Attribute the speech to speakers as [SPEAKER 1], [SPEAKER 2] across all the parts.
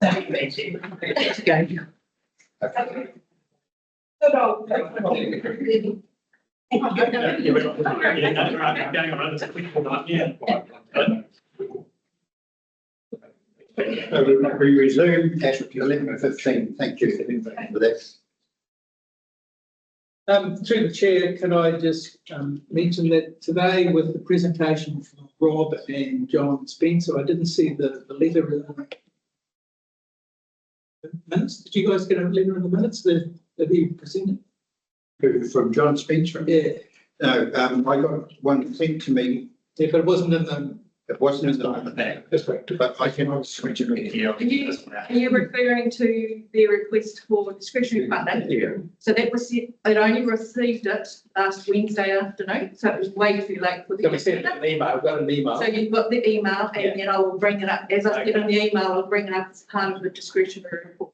[SPEAKER 1] Let's go.
[SPEAKER 2] Okay.
[SPEAKER 3] Good old.
[SPEAKER 2] We resume at 11:15. Thank you for that.
[SPEAKER 4] Through the chair, can I just mention that today with the presentation from Rob and John Spencer, I didn't see the letter in the minutes. Did you guys get a letter in the minutes that he presented?
[SPEAKER 2] From John Spencer?
[SPEAKER 4] Yeah.
[SPEAKER 2] No, I got one sent to me.
[SPEAKER 4] Yeah, but it wasn't in the.
[SPEAKER 2] It wasn't in the back.
[SPEAKER 4] That's correct.
[SPEAKER 2] But I cannot switch it here.
[SPEAKER 3] Are you referring to their request for discretionary funding?
[SPEAKER 2] Yeah.
[SPEAKER 3] So that was, it only received it last Wednesday afternoon, so it was way too late for
[SPEAKER 4] So we
[SPEAKER 3] the.
[SPEAKER 4] sent an email, I've got an email.
[SPEAKER 3] So you've got the email and then I will bring it up, as I said in the email, I'll bring it up as part of the discretionary report.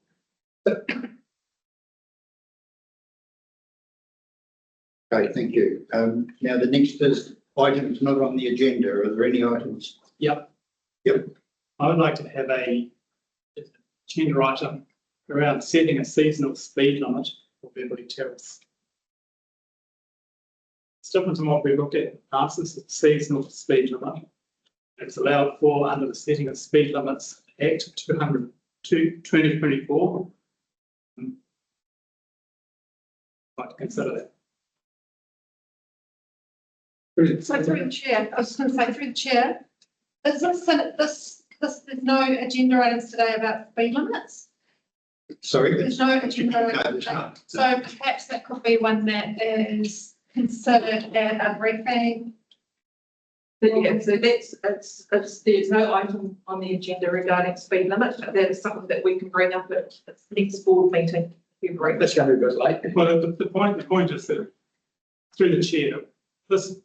[SPEAKER 2] Okay, thank you. Now the next is items not on the agenda. Are there any items?
[SPEAKER 5] Yep.
[SPEAKER 2] Yep.
[SPEAKER 5] I would like to have a agenda item around setting a seasonal speed limit for Beverly Terrace. It's different from what we looked at in the past. This is a seasonal speed limit. It's allowed for under the Setting of Speed Limits Act 2024. I'd like to consider that.
[SPEAKER 6] So through the chair, I was just going to say through the chair, is this, there's no agenda items today about speed limits?
[SPEAKER 2] Sorry?
[SPEAKER 6] There's no agenda
[SPEAKER 2] No,
[SPEAKER 6] items
[SPEAKER 2] there's
[SPEAKER 6] today.
[SPEAKER 2] not.
[SPEAKER 6] So perhaps that could be one that is considered at a briefing.
[SPEAKER 3] But yeah, so there's no item on the agenda regarding speed limit, but that is something that we can bring up at the next board meeting. February.
[SPEAKER 4] That's going to be a bit late.
[SPEAKER 5] Well, the point is that through the chair, this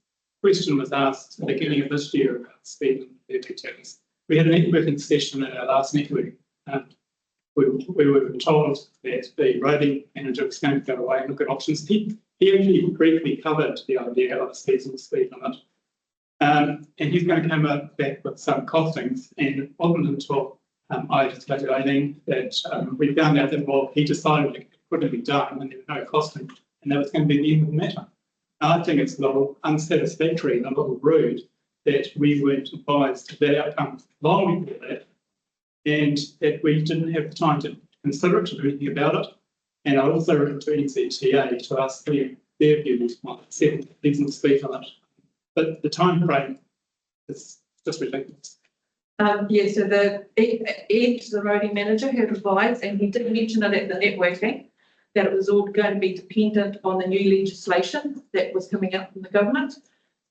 [SPEAKER 5] question was asked at the beginning of this year about speed limit Beverly Terrace. We had a networking session at our last networking. We were told that the roading manager was going to go away and look at options. He actually briefly covered the idea of a seasonal speed limit. And he's going to come back with some costings, and it wasn't until I discussed Eileen that we found out that, well, he decided it couldn't be done and there was no costing, and that was going to be the end of the matter. And I think it's a little unsatisfactory and a little rude that we weren't advised that outcome long before that, and that we didn't have the time to consider it, to do anything about it. And I also wrote to NZTA to ask their views on setting seasonal speed limit. But the time frame is just ridiculous.
[SPEAKER 3] Yeah, so Ed, the roading manager, had advised, and he did mention it at the networking, that it was all going to be dependent on the new legislation that was coming out from the government.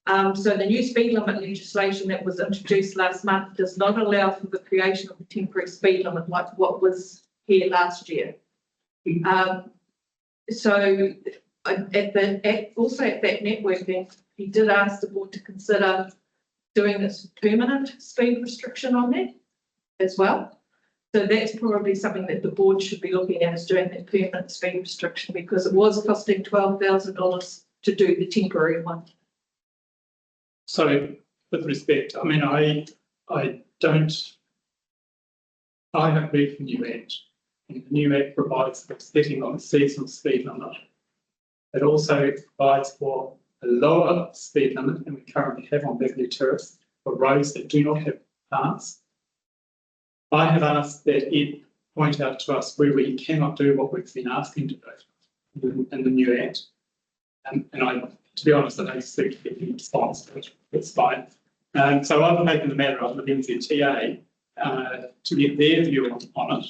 [SPEAKER 3] So the new speed limit legislation that was introduced last month does not allow for the creation of a temporary speed limit like what was here last year. So also at that networking, he did ask the board to consider doing this permanent speed restriction on that as well. So that's probably something that the board should be looking at, is doing that permanent speed restriction, because it was costing $12,000 to do the temporary one.
[SPEAKER 5] So with respect, I mean, I have read the new Act, and the new Act provides for setting on a seasonal speed limit. It also provides for a lower speed limit than we currently have on Beverly Terrace for roads that do not have paths. I have asked that it point out to us where we cannot do what we've been asking to do in the new Act. And I, to be honest, I don't expect to get any response, but it's fine. So I've taken the matter up with NZTA to get their view on it.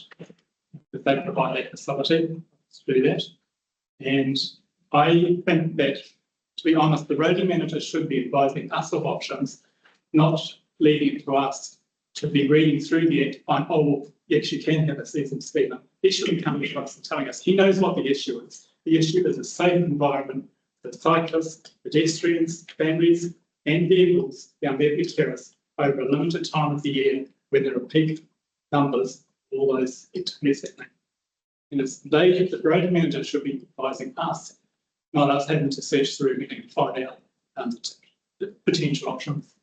[SPEAKER 5] If they provide that facility, to do that. And I think that, to be honest, the roading manager should be advising us of options, not leaving it to us to be reading through the Act, find, oh, well, yes, you can have a seasonal speed limit. He shouldn't be coming to us and telling us. He knows what the issue is. The issue is a safe environment for cyclists, pedestrians, families, and vehicles down Beverly Terrace over a limited time of the year when there are peak numbers, all those activities happening. And it's they, the road manager, should be advising us, not us having to search through and find out the potential options.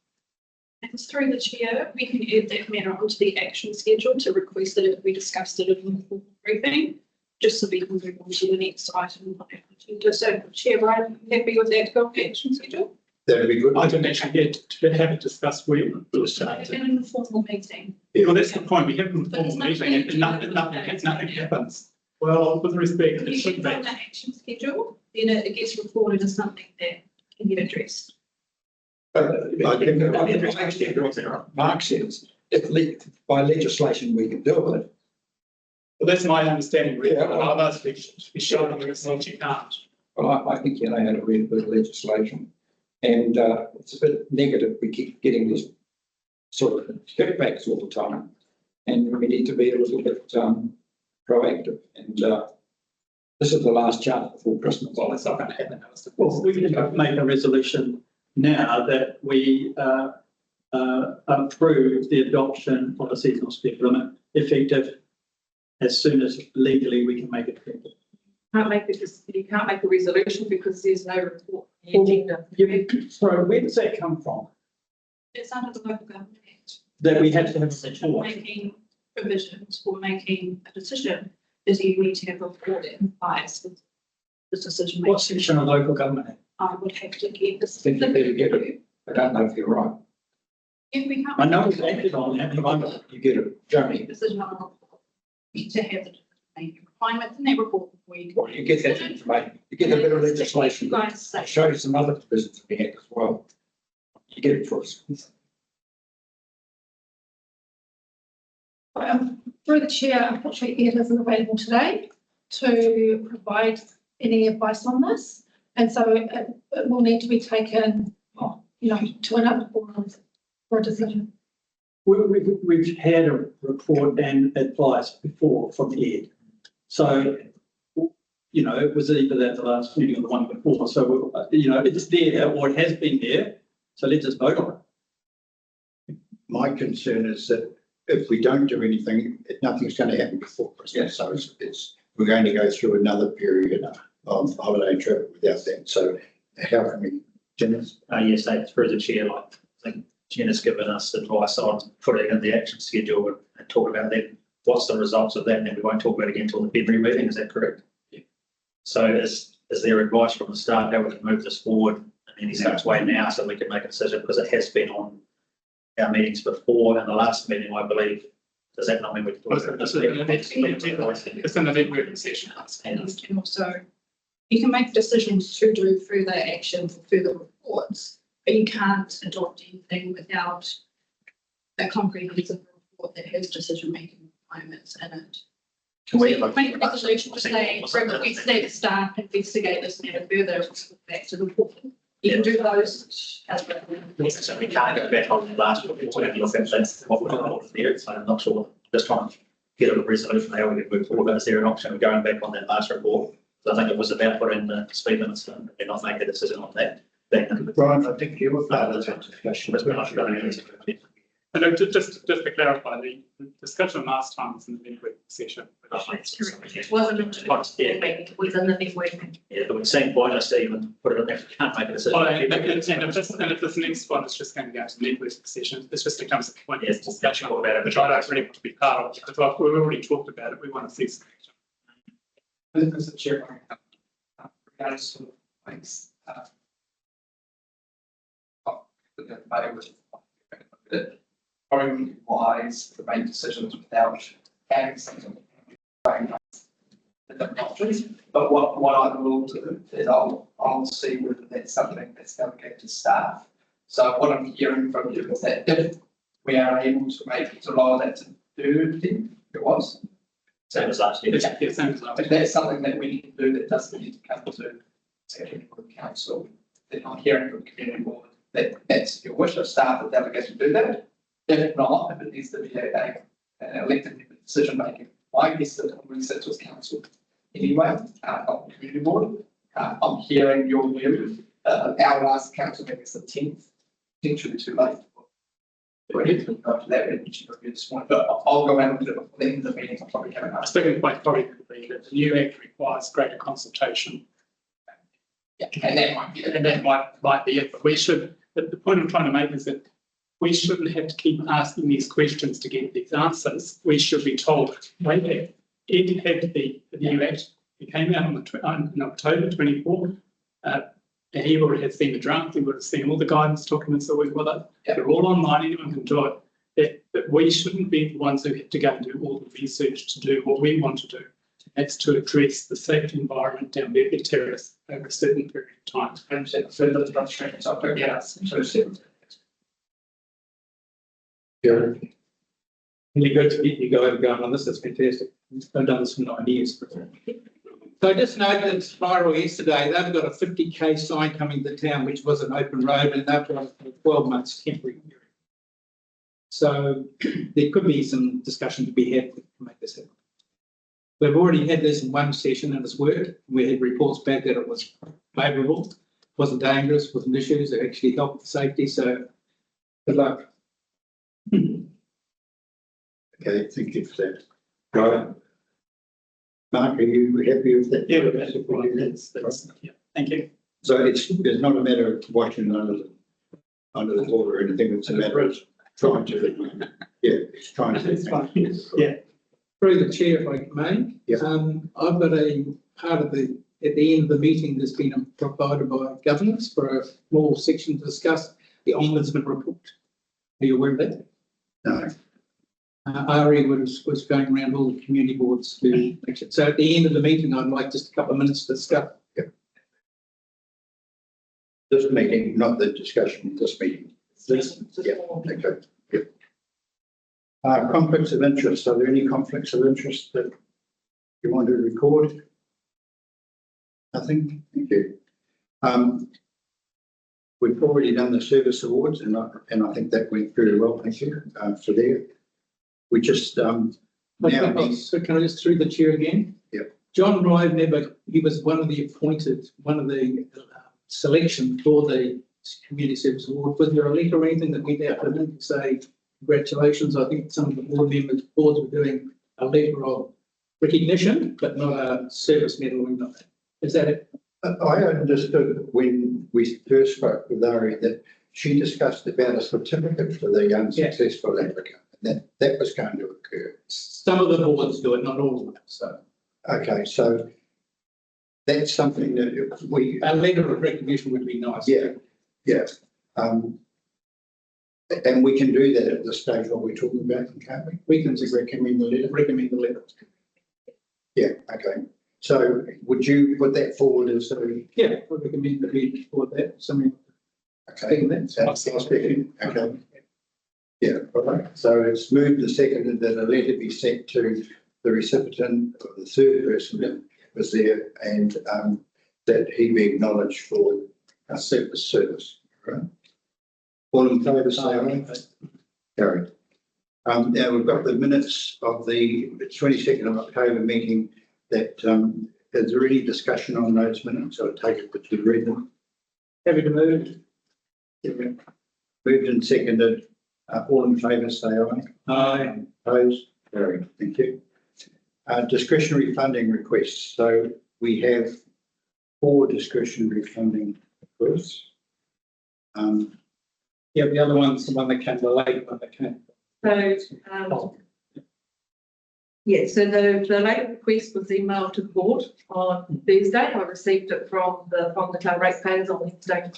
[SPEAKER 1] And through the chair, we can add that matter onto the action schedule to request that we discussed it in the full briefing, just so we can move on to the next item on our agenda. So, Chair Ryan, happy with that to go on the action schedule?
[SPEAKER 2] That'd be good.
[SPEAKER 5] I didn't actually get to have it discussed with
[SPEAKER 1] In an informal meeting.
[SPEAKER 5] Well, that's the point. We have an
[SPEAKER 1] But it's
[SPEAKER 5] informal meeting and nothing happens. Well, with respect, it
[SPEAKER 1] If
[SPEAKER 5] should
[SPEAKER 1] you
[SPEAKER 5] be.
[SPEAKER 1] on the action schedule, then it gets recorded as something that can get addressed.
[SPEAKER 7] Mark says, if by legislation we can do it.
[SPEAKER 5] Well, that's my understanding, really.
[SPEAKER 7] Yeah,
[SPEAKER 5] But
[SPEAKER 7] well-
[SPEAKER 5] others be showing you that you can't.
[SPEAKER 7] Well, I think you know how to read a bit of legislation. And it's a bit negative. We keep getting these sort of kickbacks all the time. And we need to be a little bit proactive. And this is the last chance before Christmas.
[SPEAKER 5] Well, it's not going to happen.
[SPEAKER 8] Well, we can make a resolution now that we approve the adoption of a seasonal speed limit effective as soon as legally we can make it effective.
[SPEAKER 3] You can't make a resolution because there's no report on the agenda.
[SPEAKER 8] Sorry, where does that come from?
[SPEAKER 1] It's under the Local Government Act.
[SPEAKER 8] That we have to have a
[SPEAKER 1] Decision
[SPEAKER 8] report?
[SPEAKER 1] making provisions for making a decision is you need to have a report that implies the decision making.
[SPEAKER 8] What section of local government?
[SPEAKER 1] I would have to get this.
[SPEAKER 7] I think you better get it. I don't know if you're right.
[SPEAKER 1] If we can't.
[SPEAKER 8] I know it's acted on that, but I'm,
[SPEAKER 7] You get it, show me.
[SPEAKER 1] Decision on a report. To have the making requirements in that report before you.
[SPEAKER 7] Well, you get that information. You get a bit of legislation.
[SPEAKER 1] You guys say.
[SPEAKER 7] I'll show you some other provisions we have as well. You get it for us.
[SPEAKER 6] Through the chair, unfortunately, Ed isn't available today to provide any advice on this. And so it will need to be taken, to another forum for a decision.
[SPEAKER 8] we've had a report and advice before from Ed. So, it was either at the last meeting or the one before. So, it's there or it has been there. So let's just vote on it.
[SPEAKER 2] My concern is that if we don't do anything, nothing's going to happen before Christmas. So we're going to go through another period of holiday trip without that. So how can we, Janice?
[SPEAKER 9] Yes, through the chair, I think Jen has given us advice on putting in the action schedule and talk about that. What's the results of that? And then we won't talk about it again until the February meeting. Is that correct? Yeah. So is there advice from the start how we can move this forward in any such way now so we can make a decision, because it has been on our meetings before, and the last meeting, I believe, does that not mean we can talk about this?
[SPEAKER 5] It's in the networking session.
[SPEAKER 1] And you can also, you can make decisions to do further action for further reports, but you can't adopt anything without a comprehensive report that has decision-making requirements in it.
[SPEAKER 9] Can we
[SPEAKER 1] Make a resolution to say, we state staff investigate this matter further, back to the report. You can do those as well.
[SPEAKER 9] So we can't go back on the last report and look at that, what we're on there, so I'm not sure, just trying to get a resolution how we can move forward. Is there an option of going back on that last report? So I think it was about putting the speed limits and not make a decision on that.
[SPEAKER 2] Brian, I think you were part of that discussion.
[SPEAKER 9] But we're not going into it.
[SPEAKER 5] And just to clarify, the discussion last time was in the networking session.
[SPEAKER 3] It wasn't it was in the networking.
[SPEAKER 9] Yeah, it would seem pointless to even put it on there if you can't make a decision.
[SPEAKER 5] And if this next one is just going to go to the networking session, it's just becomes a pointless discussion about it, which I don't really want to be part of, because we've already talked about it, we want to see some action.
[SPEAKER 4] Mr. Chair, regards to things, probably wise to make decisions without having something. But what I will do is I'll see whether that's something that's delegated to staff. So what I'm hearing from you is that if we are able to make it to allow that to do, it was.
[SPEAKER 9] Same as last year.
[SPEAKER 5] Yeah, same as last
[SPEAKER 4] If that's something that we need to do, that doesn't need to come to the council, then I'm hearing from the community board that that's your wish of staff or delegate to do that. If not, if it needs to be an elected decision making, my guess that it really sits with council anyway, on the community board. I'm hearing your view. Our last council meeting is the 10th, potentially too late. But I'll go out and do it before the end of the meeting. I'll probably have
[SPEAKER 5] A
[SPEAKER 4] enough.
[SPEAKER 5] second point probably could be that the new act requires greater consultation.
[SPEAKER 4] Yeah, and that might be it.
[SPEAKER 5] And that might be it, but we should, the point I'm trying to make is that we shouldn't have to keep asking these questions to get these answers. We should be told, wait there, it had the new act, it came out in October 24. And he already had seen the draft, he would have seen all the guidance documents that we've got. They're all online, anyone can do it. But we shouldn't be the ones who have to go and do all the research to do what we want to do. That's to address the safety environment down there at Terrace over a certain period of time.
[SPEAKER 4] And so further frustrations, I'll put it out. So seven.
[SPEAKER 2] Gary?
[SPEAKER 8] Really good to get you guys going on this. That's fantastic. I've done this for 9 years. So I just noted in Spiral yesterday, they've got a 50k sign coming to town, which was an open road, and they've got a 12 months temporary period. So there could be some discussion to be had to make this happen. We've already had this in one session and it's worked. We had reports back that it was favourable, wasn't dangerous, wasn't issues, it actually helped with safety. So good luck.
[SPEAKER 2] Okay, thank you for that. Right. Mark, are you happy with that?
[SPEAKER 5] Yeah, yeah, thank you.
[SPEAKER 2] So it's not a matter of watching under the water or anything, it's a matter of trying to, it's trying to.
[SPEAKER 5] It's fine. Yeah.
[SPEAKER 8] Through the chair, if I may.
[SPEAKER 2] Yes.
[SPEAKER 8] I've got a part of at the end of the meeting, there's been provided by governance for a small section to discuss the Ombudsman report. Are you aware of that?
[SPEAKER 2] No.
[SPEAKER 8] Ari was going around all the community boards to make it. So at the end of the meeting, I'd like just a couple of minutes to discuss.
[SPEAKER 2] This meeting, not the discussion, this meeting. Okay. Yep. Conflicts of interest. Are there any conflicts of interest that you want to record? Nothing? Thank you. We've already done the service awards and I think that went very well. Thank you for there. We just now need.
[SPEAKER 8] So can I just through the chair again?
[SPEAKER 2] Yep.
[SPEAKER 8] John Rive he was one of the selection for the community service award. Was there a letter or anything that went out to him to say congratulations? I think some of the boards were doing a letter of recognition, but not a service medal or anything like that. Is that it?
[SPEAKER 2] I understood when we first spoke with Ari that she discussed about a certificate for the unsuccessful applicant. That was going to occur.
[SPEAKER 8] Some of the boards do it, not all of them. So
[SPEAKER 2] okay, so that's something that we
[SPEAKER 8] a letter of recognition would be nice.
[SPEAKER 2] Yeah. And we can do that at this stage while we're talking about them, can't we? We can just recommend the letter.
[SPEAKER 8] Recommend the letter.
[SPEAKER 2] Yeah. Okay. So would you put that forward as a?
[SPEAKER 8] Yeah, I recommend that we forward that. Something.
[SPEAKER 2] Okay. That's okay. Yeah, all right. So it's moved and seconded that a letter be sent to the recipient of the third person that was there and that he be acknowledged for service. Right. All in favour, say aye. Carried. Now we've got the minutes of the 22nd of October meeting that is there any discussion on those minutes? I'll take it that you've read them.
[SPEAKER 8] Happy to move.
[SPEAKER 2] Yeah. Moved and seconded. All in favour, say aye.
[SPEAKER 8] Aye.
[SPEAKER 2] Opposed? Carried. Thank you. Discretionary funding requests. So we have 4 discretionary funding requests.
[SPEAKER 8] Yeah, the other one's the one that came, the late one that came.
[SPEAKER 3] So, so the late request was emailed to the board on Thursday. I received it from the Whangamatā ratepayers on Wednesday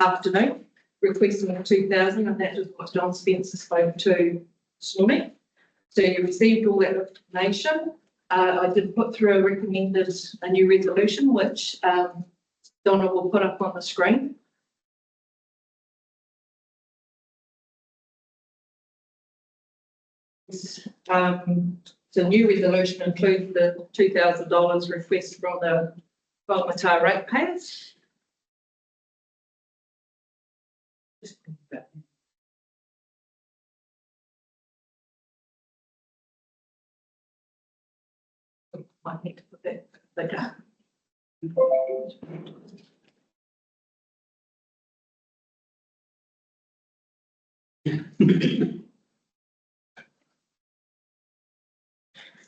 [SPEAKER 3] afternoon, requesting 2,000, and that is what John Spencer spoke to this morning. So you received all that information. I did put through a new resolution, which Donna will put up on the screen. The new resolution includes the $2,000 request from the Whangamatā ratepayers. Might need to put that bigger.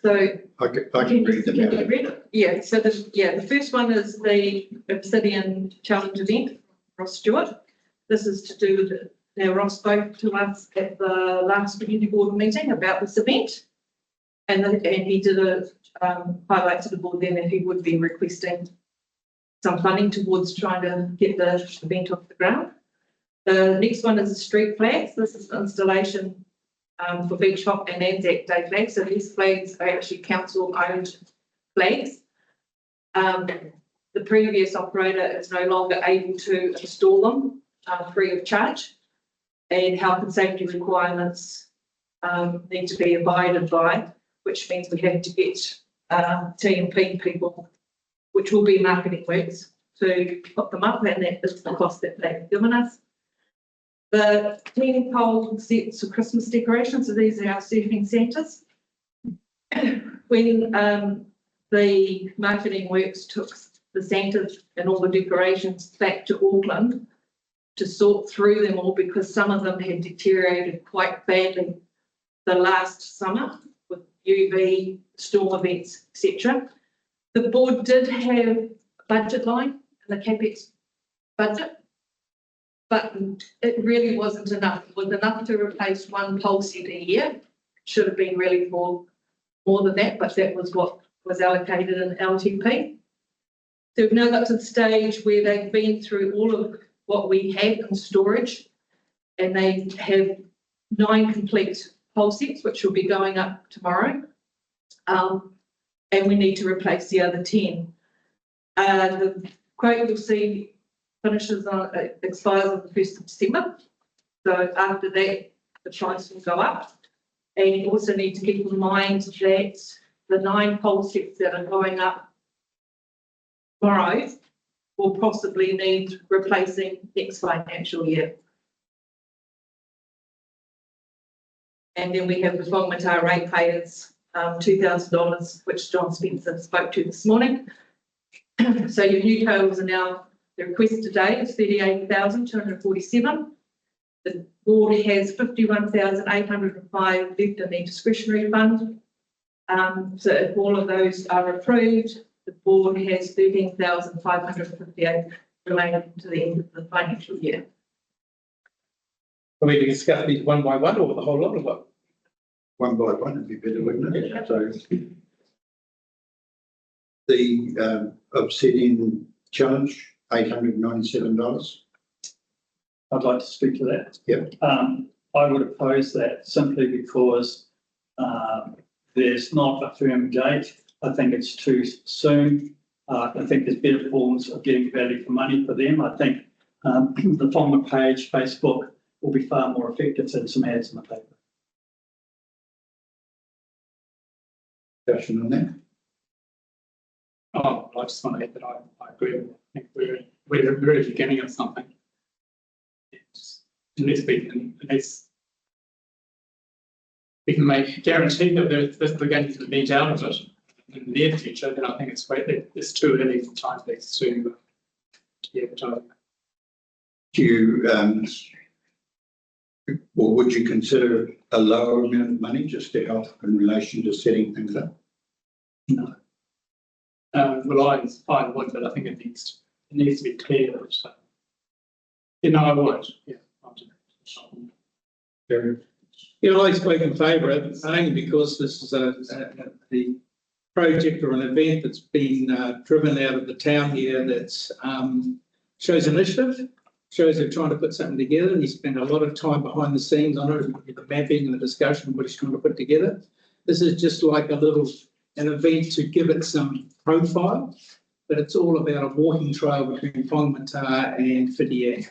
[SPEAKER 3] So
[SPEAKER 2] I can read them out.
[SPEAKER 3] yeah, so the first one is the Obsidian Challenge event from Ross Stewart. This is to do with Now, Ross spoke to us at the last community board meeting about this event. And he did a highlight to the board then that he would be requesting some funding towards trying to get the event off the ground. The next one is the street flags. This is the installation for Beach Hop and Anzac Day flags. So these flags are actually council owned flags. The previous operator is no longer able to install them free of charge, and health and safety requirements need to be abided by, which means we have to get T&P people, which will be marketing works, to put them up, and that is the cost that they've given us. The cleaning pole sets for Christmas decorations, so these are our surfing centres. When the marketing works took the centres and all the decorations back to Auckland to sort through them all, because some of them had deteriorated quite badly the last summer with UV, storm events, etc. The board did have a budget line in the CAPEX budget, but it really wasn't enough. It was enough to replace one pole set a year. Should have been really for more than that, but that was what was allocated in LTP. So we've now got to the stage where they've been through all of what we have in storage, and they have 9 complete pole sets, which will be going up tomorrow. And we need to replace the other 10. The quote you'll see finishes on, expires on the 1st of December. So after that, the price will go up. And you also need to keep in mind that the 9 pole sets that are going up tomorrow will possibly need replacing next financial year. And then we have the Whangamatā ratepayers, $2,000, which John Spencer spoke to this morning. So your new totals are now, the request today is $38,247. The board has $51,805 left in their discretionary fund. So if all of those are approved, the board has $13,558 remaining to the end of the financial year.
[SPEAKER 8] Are we to discuss these one by one or the whole lot of them?
[SPEAKER 2] One by one would be better, wouldn't it? Yeah. So the Obsidian challenge, $897.
[SPEAKER 8] I'd like to speak to that.
[SPEAKER 2] Yep.
[SPEAKER 8] I would oppose that simply because there's not a firm date. I think it's too soon. I think there's better forms of getting value for money for them. I think the Whangamatā page, Facebook, will be far more effective than some ads in the paper.
[SPEAKER 2] Discussion on that?
[SPEAKER 5] Oh, I just want to add that I agree. I think we're at the very beginning of something. Unless we can make guarantee that we're going to meet out of it in the near future, then I think it's great that it's too early for Timepex to be advertising.
[SPEAKER 2] Do you, or would you consider a lower amount of money just to help in relation to setting things up?
[SPEAKER 5] No. Well, I would, but I think it needs to be clear that, I would, yeah.
[SPEAKER 10] Yeah, I spoke in favour of it only because this is the project or an event that's been driven out of the town here that's shows initiative, shows they're trying to put something together. He spent a lot of time behind the scenes on it, the mapping and the discussion of what he's trying to put together. This is just like an event to give it some profile, but it's all about a walking trail between Whangamatā and Whitianga.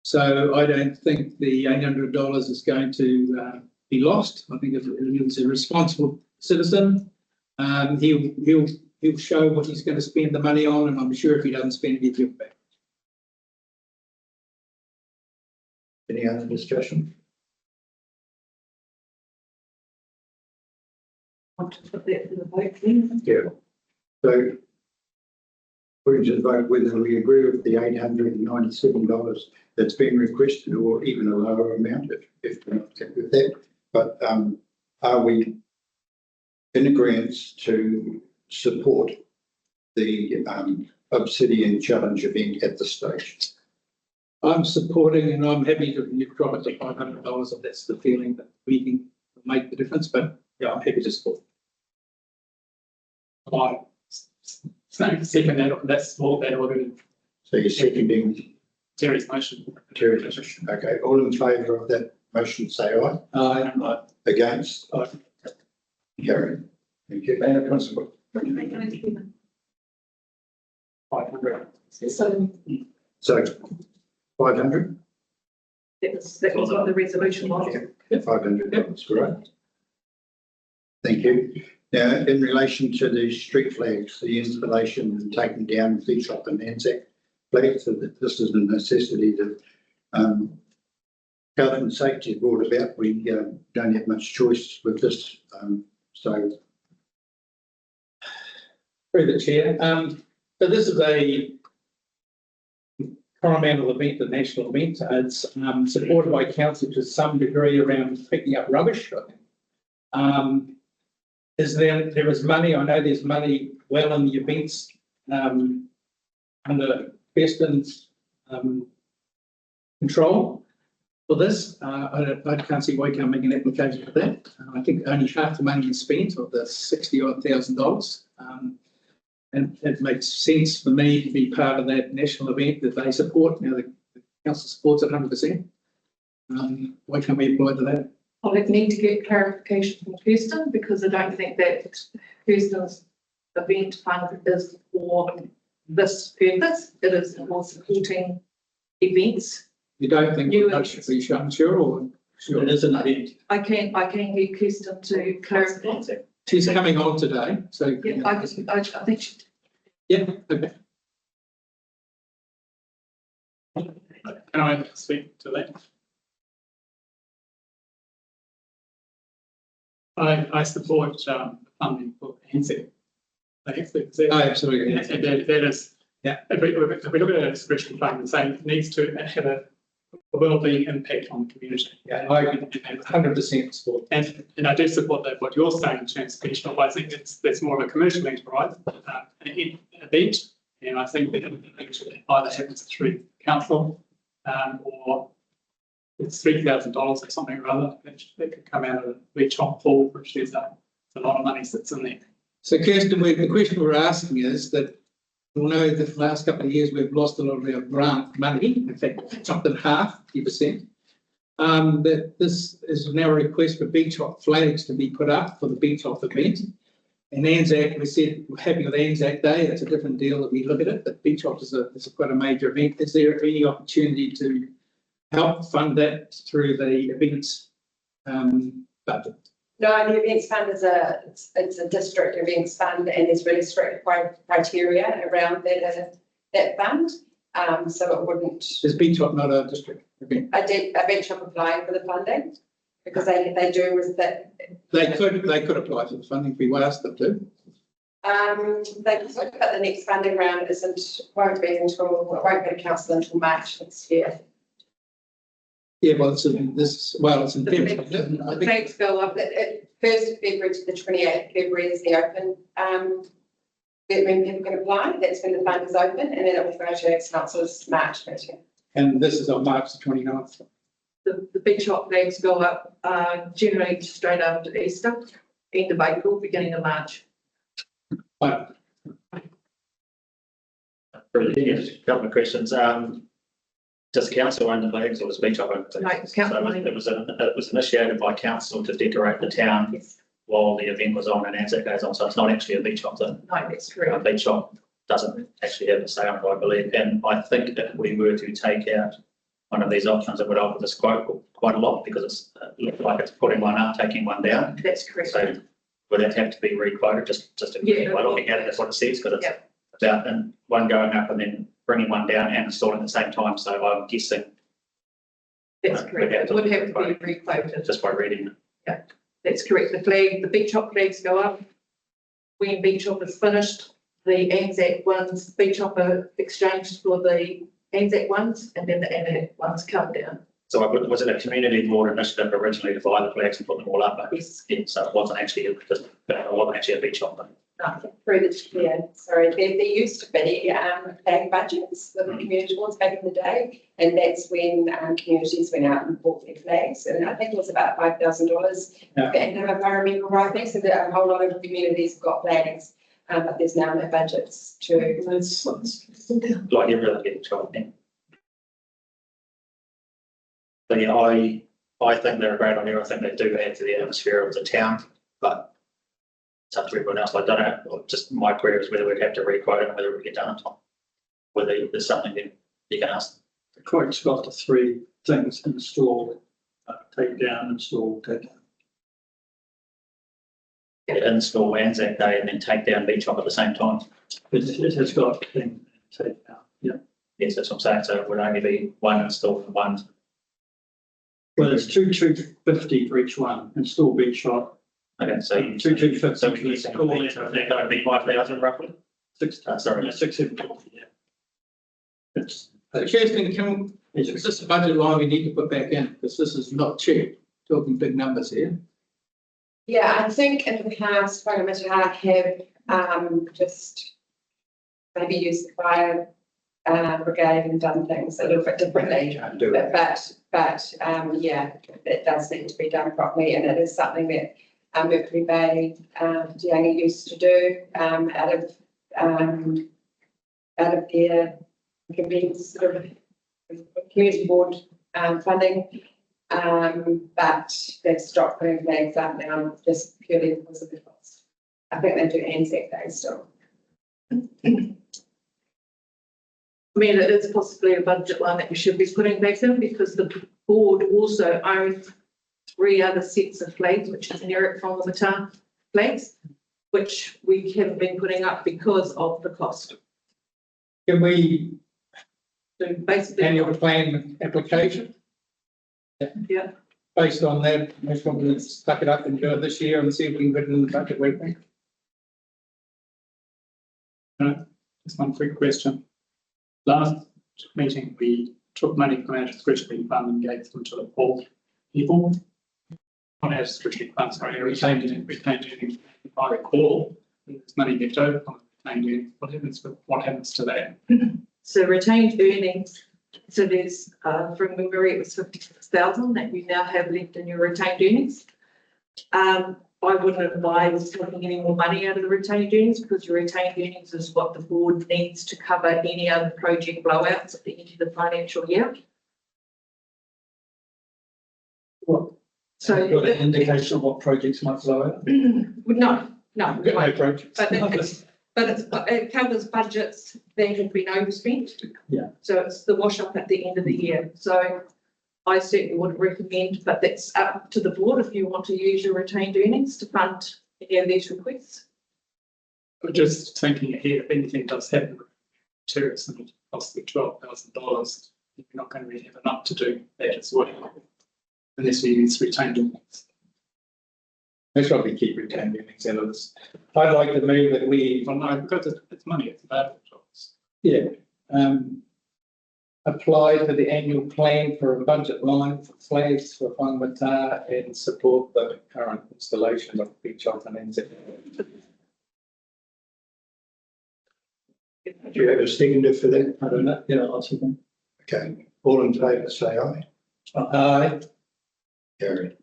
[SPEAKER 10] So I don't think the $800 is going to be lost. I think if he's a responsible citizen, he'll show what he's going to spend the money on, and I'm sure if he doesn't spend it, he'll give it back.
[SPEAKER 2] Any other discussion?
[SPEAKER 3] Want to put that to the vote, please?
[SPEAKER 2] Yeah. So we're to vote whether we agree with the $897 that's been requested, or even a lower amount if we're not happy with that. But are we in agreement to support the Obsidian Challenge event at this stage?
[SPEAKER 10] I'm supporting and I'm happy to you drop it to $500 if that's the feeling that we can make the difference, but yeah, I'm happy to support.
[SPEAKER 5] I second that, that's small, that already,
[SPEAKER 2] So you're seconding
[SPEAKER 5] Terry's motion.
[SPEAKER 2] Terry's motion. Okay, all in favour of that motion, say aye. Against?
[SPEAKER 10] Aye.
[SPEAKER 2] Carried. Thank you.
[SPEAKER 7] Mayor Principal.
[SPEAKER 5] 500.
[SPEAKER 3] So
[SPEAKER 2] So 500?
[SPEAKER 3] that was what the resolution was.
[SPEAKER 2] $500, right? Thank you. Now, in relation to the street flags, the installation and taking down the shop and Anzac flags, so that this is a necessity that health and safety is brought about. We don't have much choice with this. So
[SPEAKER 10] Through the chair. So this is a environmental event, a national event. It's supported by council to some degree around picking up rubbish. There is money, I know there's money well in the events under Preston's control for this. I can't see why you can't make an application for that. I think only half the money is spent of the $60,000. And it makes sense for me to be part of that national event that they support. Now the council supports it 100%. Why can't we apply to that?
[SPEAKER 3] I'll need to get clarification from Kirsten because I don't think that Kirsten's event fund is for this purpose. It is for supporting events.
[SPEAKER 10] You don't think
[SPEAKER 3] New
[SPEAKER 10] that should be unsure or sure it is an event?
[SPEAKER 3] I can get Kirsten to clarify.
[SPEAKER 10] She's coming on today, so.
[SPEAKER 3] Yeah, I think she.
[SPEAKER 10] Yeah, okay.
[SPEAKER 5] Can I speak to that? I support funding for ANZAC.
[SPEAKER 10] Oh, absolutely.
[SPEAKER 5] That is,
[SPEAKER 10] yeah.
[SPEAKER 5] If we look at a discretionary fund and say it needs to have a well-being impact on the community.
[SPEAKER 10] Yeah, I 100% support.
[SPEAKER 5] And I do support that, what you're saying in terms of commercial, I think that's more of a commercial enterprise, an event. And I think that it either happens through council or it's $3,000 or something or other that could come out of the top pool, which there's a lot of money sits in there.
[SPEAKER 10] So Kirsten, the question we're asking is that we'll know that the last couple of years we've lost a lot of our grant money, in fact, something half, 50%. That this is now a request for beach hop flags to be put up for the beach hop event. And Anzac, we said we're happy with Anzac Day. It's a different deal that we look at it, but beach hop is quite a major event. Is there any opportunity to help fund that through the events budget?
[SPEAKER 11] No, the events fund is it's a district events fund, and there's really strict criteria around that fund. So it wouldn't.
[SPEAKER 10] Is beach hop not a district event?
[SPEAKER 11] I beach hop applying for the funding because they do is that.
[SPEAKER 10] They could apply for the funding if we asked them to.
[SPEAKER 11] They could, but the next funding round won't go to council until March next year.
[SPEAKER 10] Yeah, well, it's in February.
[SPEAKER 11] The flags go up at 1st of February to the 28th of February is the open, when people can apply. That's when the fund is open, and then it will go to council's March meeting.
[SPEAKER 10] And this is on March the 29th.
[SPEAKER 3] The beach hop flags go up generally straight after Easter, end of April, beginning of March.
[SPEAKER 10] But
[SPEAKER 9] Yes, a couple of questions. Does the council own the flags or does beach hop own the flags?
[SPEAKER 3] No, council
[SPEAKER 9] So it was initiated by council to decorate the town
[SPEAKER 3] Yes.
[SPEAKER 9] while the event was on and Anzac goes on. So it's not actually a beach hop thing.
[SPEAKER 3] No, that's correct.
[SPEAKER 9] Beach hop doesn't actually have a say on it, I believe. And I think if we were to take out one of these options, it would alter this quote quite a lot because it looks like it's putting one up, taking one down.
[SPEAKER 3] That's correct.
[SPEAKER 9] So would that have to be re-quoted just to by looking at it, that's what it says, because it's about one going up and then bringing one down and installing at the same time. So I'm guessing
[SPEAKER 3] That's correct. It would have to be re-quoted.
[SPEAKER 9] just by reading it.
[SPEAKER 3] Yeah, that's correct. The beach hop flags go up. When beach hop is finished, the Anzac ones, beach hop are exchanged for the Anzac ones, and then the Anzac ones come down.
[SPEAKER 9] So was it a community board initiative originally to buy the flags and put them all up?
[SPEAKER 3] Yes.
[SPEAKER 9] Yeah, so it wasn't actually a beach hop thing.
[SPEAKER 11] Through the chair, sorry, there used to be flag budgets for the community boards back in the day, and that's when communities went out and bought their flags, and I think it was about $5,000.
[SPEAKER 8] Yeah.
[SPEAKER 11] And if I remember rightly, so that a whole lot of communities have got flags, but there's now no budgets to.
[SPEAKER 9] Like everything getting shot then. But yeah, I think they're a great idea. I think they do add to the atmosphere of the town, but it's up to everyone else. I don't know, just my query is whether we'd have to re-quote it and whether it would get done on time. Whether there's something that you can ask.
[SPEAKER 8] The quote's got the three things: install, take down, install, take down.
[SPEAKER 9] Install Anzac Day and then take down Beach Hop at the same time.
[SPEAKER 8] It has got thing, take down, yeah.
[SPEAKER 9] Yes, that's what I'm saying. So it would only be one install for one.
[SPEAKER 8] Well, it's 2,250 for each one, install beach shot.
[SPEAKER 9] Okay, so you,
[SPEAKER 8] 2,250.
[SPEAKER 9] so we need to call it, so they're going to be 5,000 roughly. Sorry.
[SPEAKER 8] 650, yeah. It's,
[SPEAKER 10] Kirsten, is this a budget line we need to put back in? Because this is not cheap, talking big numbers here.
[SPEAKER 11] Yeah, I think in the past, Whangamatā have just maybe used the fire brigade and done things a little bit differently.
[SPEAKER 2] Can't do it.
[SPEAKER 11] But yeah, it does need to be done properly, and it is something that Mercury Bay Diangi used to do out of their convenience sort of community board funding. But they've stopped putting flags up now just purely because of the cost. I think they do Anzac Day still.
[SPEAKER 3] I mean, it is possibly a budget line that we should be putting back in, because the board also owns 3 other sets of flags, which is generic Whangamatā flags, which we haven't been putting up because of the cost.
[SPEAKER 10] Can we
[SPEAKER 3] So basically,
[SPEAKER 10] annual plan application?
[SPEAKER 3] yeah,
[SPEAKER 10] Based on that, we'll probably suck it up and do it this year and see if we can get it in the budget we think.
[SPEAKER 5] Just one quick question. Last meeting, we took money from our discretionary fund and gave them to the poor people. On our discretionary fund, sorry, retained earnings. If I recall, there's money left over from retained earnings. What happens to that?
[SPEAKER 3] so retained earnings. So there's, from memory, it was 56,000 that you now have left in your retained earnings. I wouldn't advise taking any more money out of the retained earnings, because your retained earnings is what the board needs to cover any other project blowouts at the end of the financial year.
[SPEAKER 8] what,
[SPEAKER 3] So
[SPEAKER 8] got an indication of what projects might flow out?
[SPEAKER 3] no,
[SPEAKER 10] We've got no projects.
[SPEAKER 3] but it covers budgets that have been overspent.
[SPEAKER 8] Yeah.
[SPEAKER 3] So it's the wash up at the end of the year. So I certainly wouldn't recommend, but that's up to the board if you want to use your retained earnings to fund any of these requests.
[SPEAKER 5] I'm just thinking ahead, if anything does happen with terrorists and it costs $12,000, you're not going to really have enough to do that as well, unless we use retained earnings.
[SPEAKER 10] Let's probably keep retained earnings out of this. I'd like to move that we,
[SPEAKER 5] Well, no, because it's money, it's available to us.
[SPEAKER 10] yeah, apply for the annual plan for a budget line for flags for Whangamatā and support the current installation of beach hop and Anzac.
[SPEAKER 2] Do you have a seconder for that?
[SPEAKER 8] I don't know, yeah, I'll see them.
[SPEAKER 2] Okay, all in favour, say aye.
[SPEAKER 10] Aye.
[SPEAKER 2] Carried.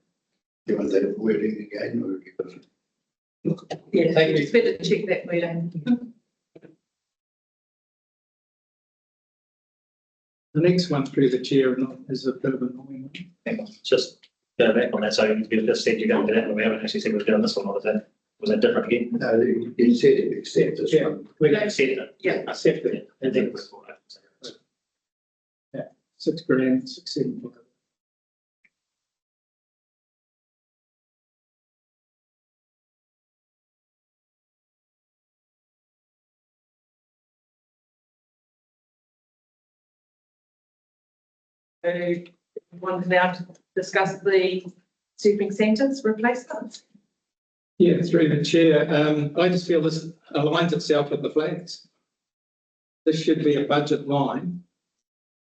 [SPEAKER 2] You want that wording again, or have you got it?
[SPEAKER 3] Yeah,
[SPEAKER 10] Thank you.
[SPEAKER 3] just better check that wording.
[SPEAKER 10] The next one through the chair is a bit of an annoying one.
[SPEAKER 9] Just go back on that. So you just said you're going to do that, but we haven't actually said we're doing this one. Or was that different again?
[SPEAKER 2] No, you said it, except this
[SPEAKER 10] Yeah.
[SPEAKER 2] one.
[SPEAKER 9] We don't said it.
[SPEAKER 3] Yeah.
[SPEAKER 9] I said it. And then it was for that.
[SPEAKER 10] Yeah, 6 grand, 6, 7.
[SPEAKER 3] So we want now to discuss the surfing centres replacements.
[SPEAKER 10] Yeah, through the chair, I just feel this aligns itself with the flags. This should be a budget line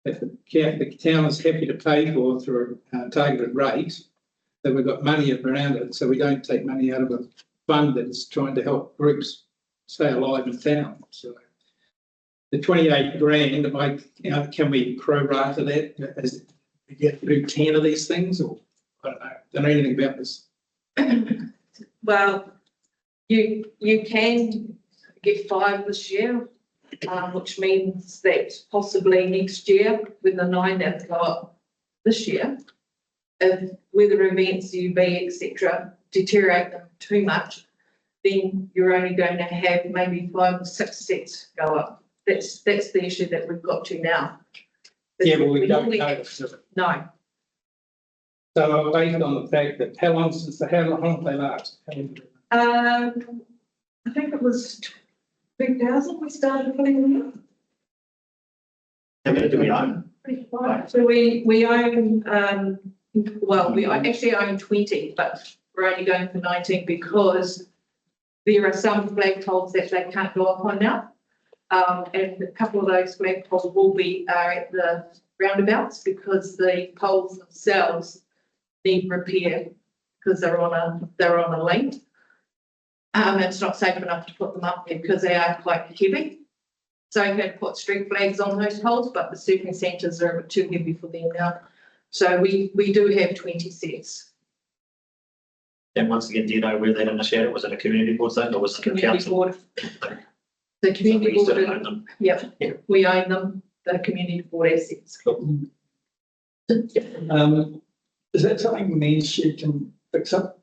[SPEAKER 10] that the town is happy to pay for through a targeted rate, that we've got money around it, so we don't take money out of a fund that is trying to help groups stay alive in town. So the 28 grand, can we prorata that as we get to do 10 of these things, or don't know anything about this.
[SPEAKER 3] Well, you can get 5 this year, which means that possibly next year, with the 9 that go up this year, if weather events, UV, etc., deteriorate them too much, then you're only going to have maybe 5 or 6 sets go up. That's the issue that we've got to now.
[SPEAKER 10] Yeah, but we don't
[SPEAKER 3] normally
[SPEAKER 10] know.
[SPEAKER 3] have- No,
[SPEAKER 10] So based on the fact that how long have they last?
[SPEAKER 3] I think it was 2000 we started putting them up.
[SPEAKER 9] How many do we own?
[SPEAKER 3] So we own, we actually own 20, but we're only going for 19 because there are some flagpoles that they can't go up on now. And a couple of those flagpoles are at the roundabouts because the poles themselves need repair because they're on a link. It's not safe enough to put them up there because they are quite heavy. So I can put street flags on those poles, but the surfing centres are a bit too heavy for them now. So we do have 20 sets.
[SPEAKER 9] And once again, do you know where they're in the shadow? Was it a community board thing or was it the
[SPEAKER 3] Community
[SPEAKER 9] council?
[SPEAKER 3] board. The community
[SPEAKER 9] So we
[SPEAKER 3] board,
[SPEAKER 9] still own them.
[SPEAKER 3] yep,
[SPEAKER 9] Yeah.
[SPEAKER 3] we own them, the community board assets.
[SPEAKER 8] Is that something means she can fix up?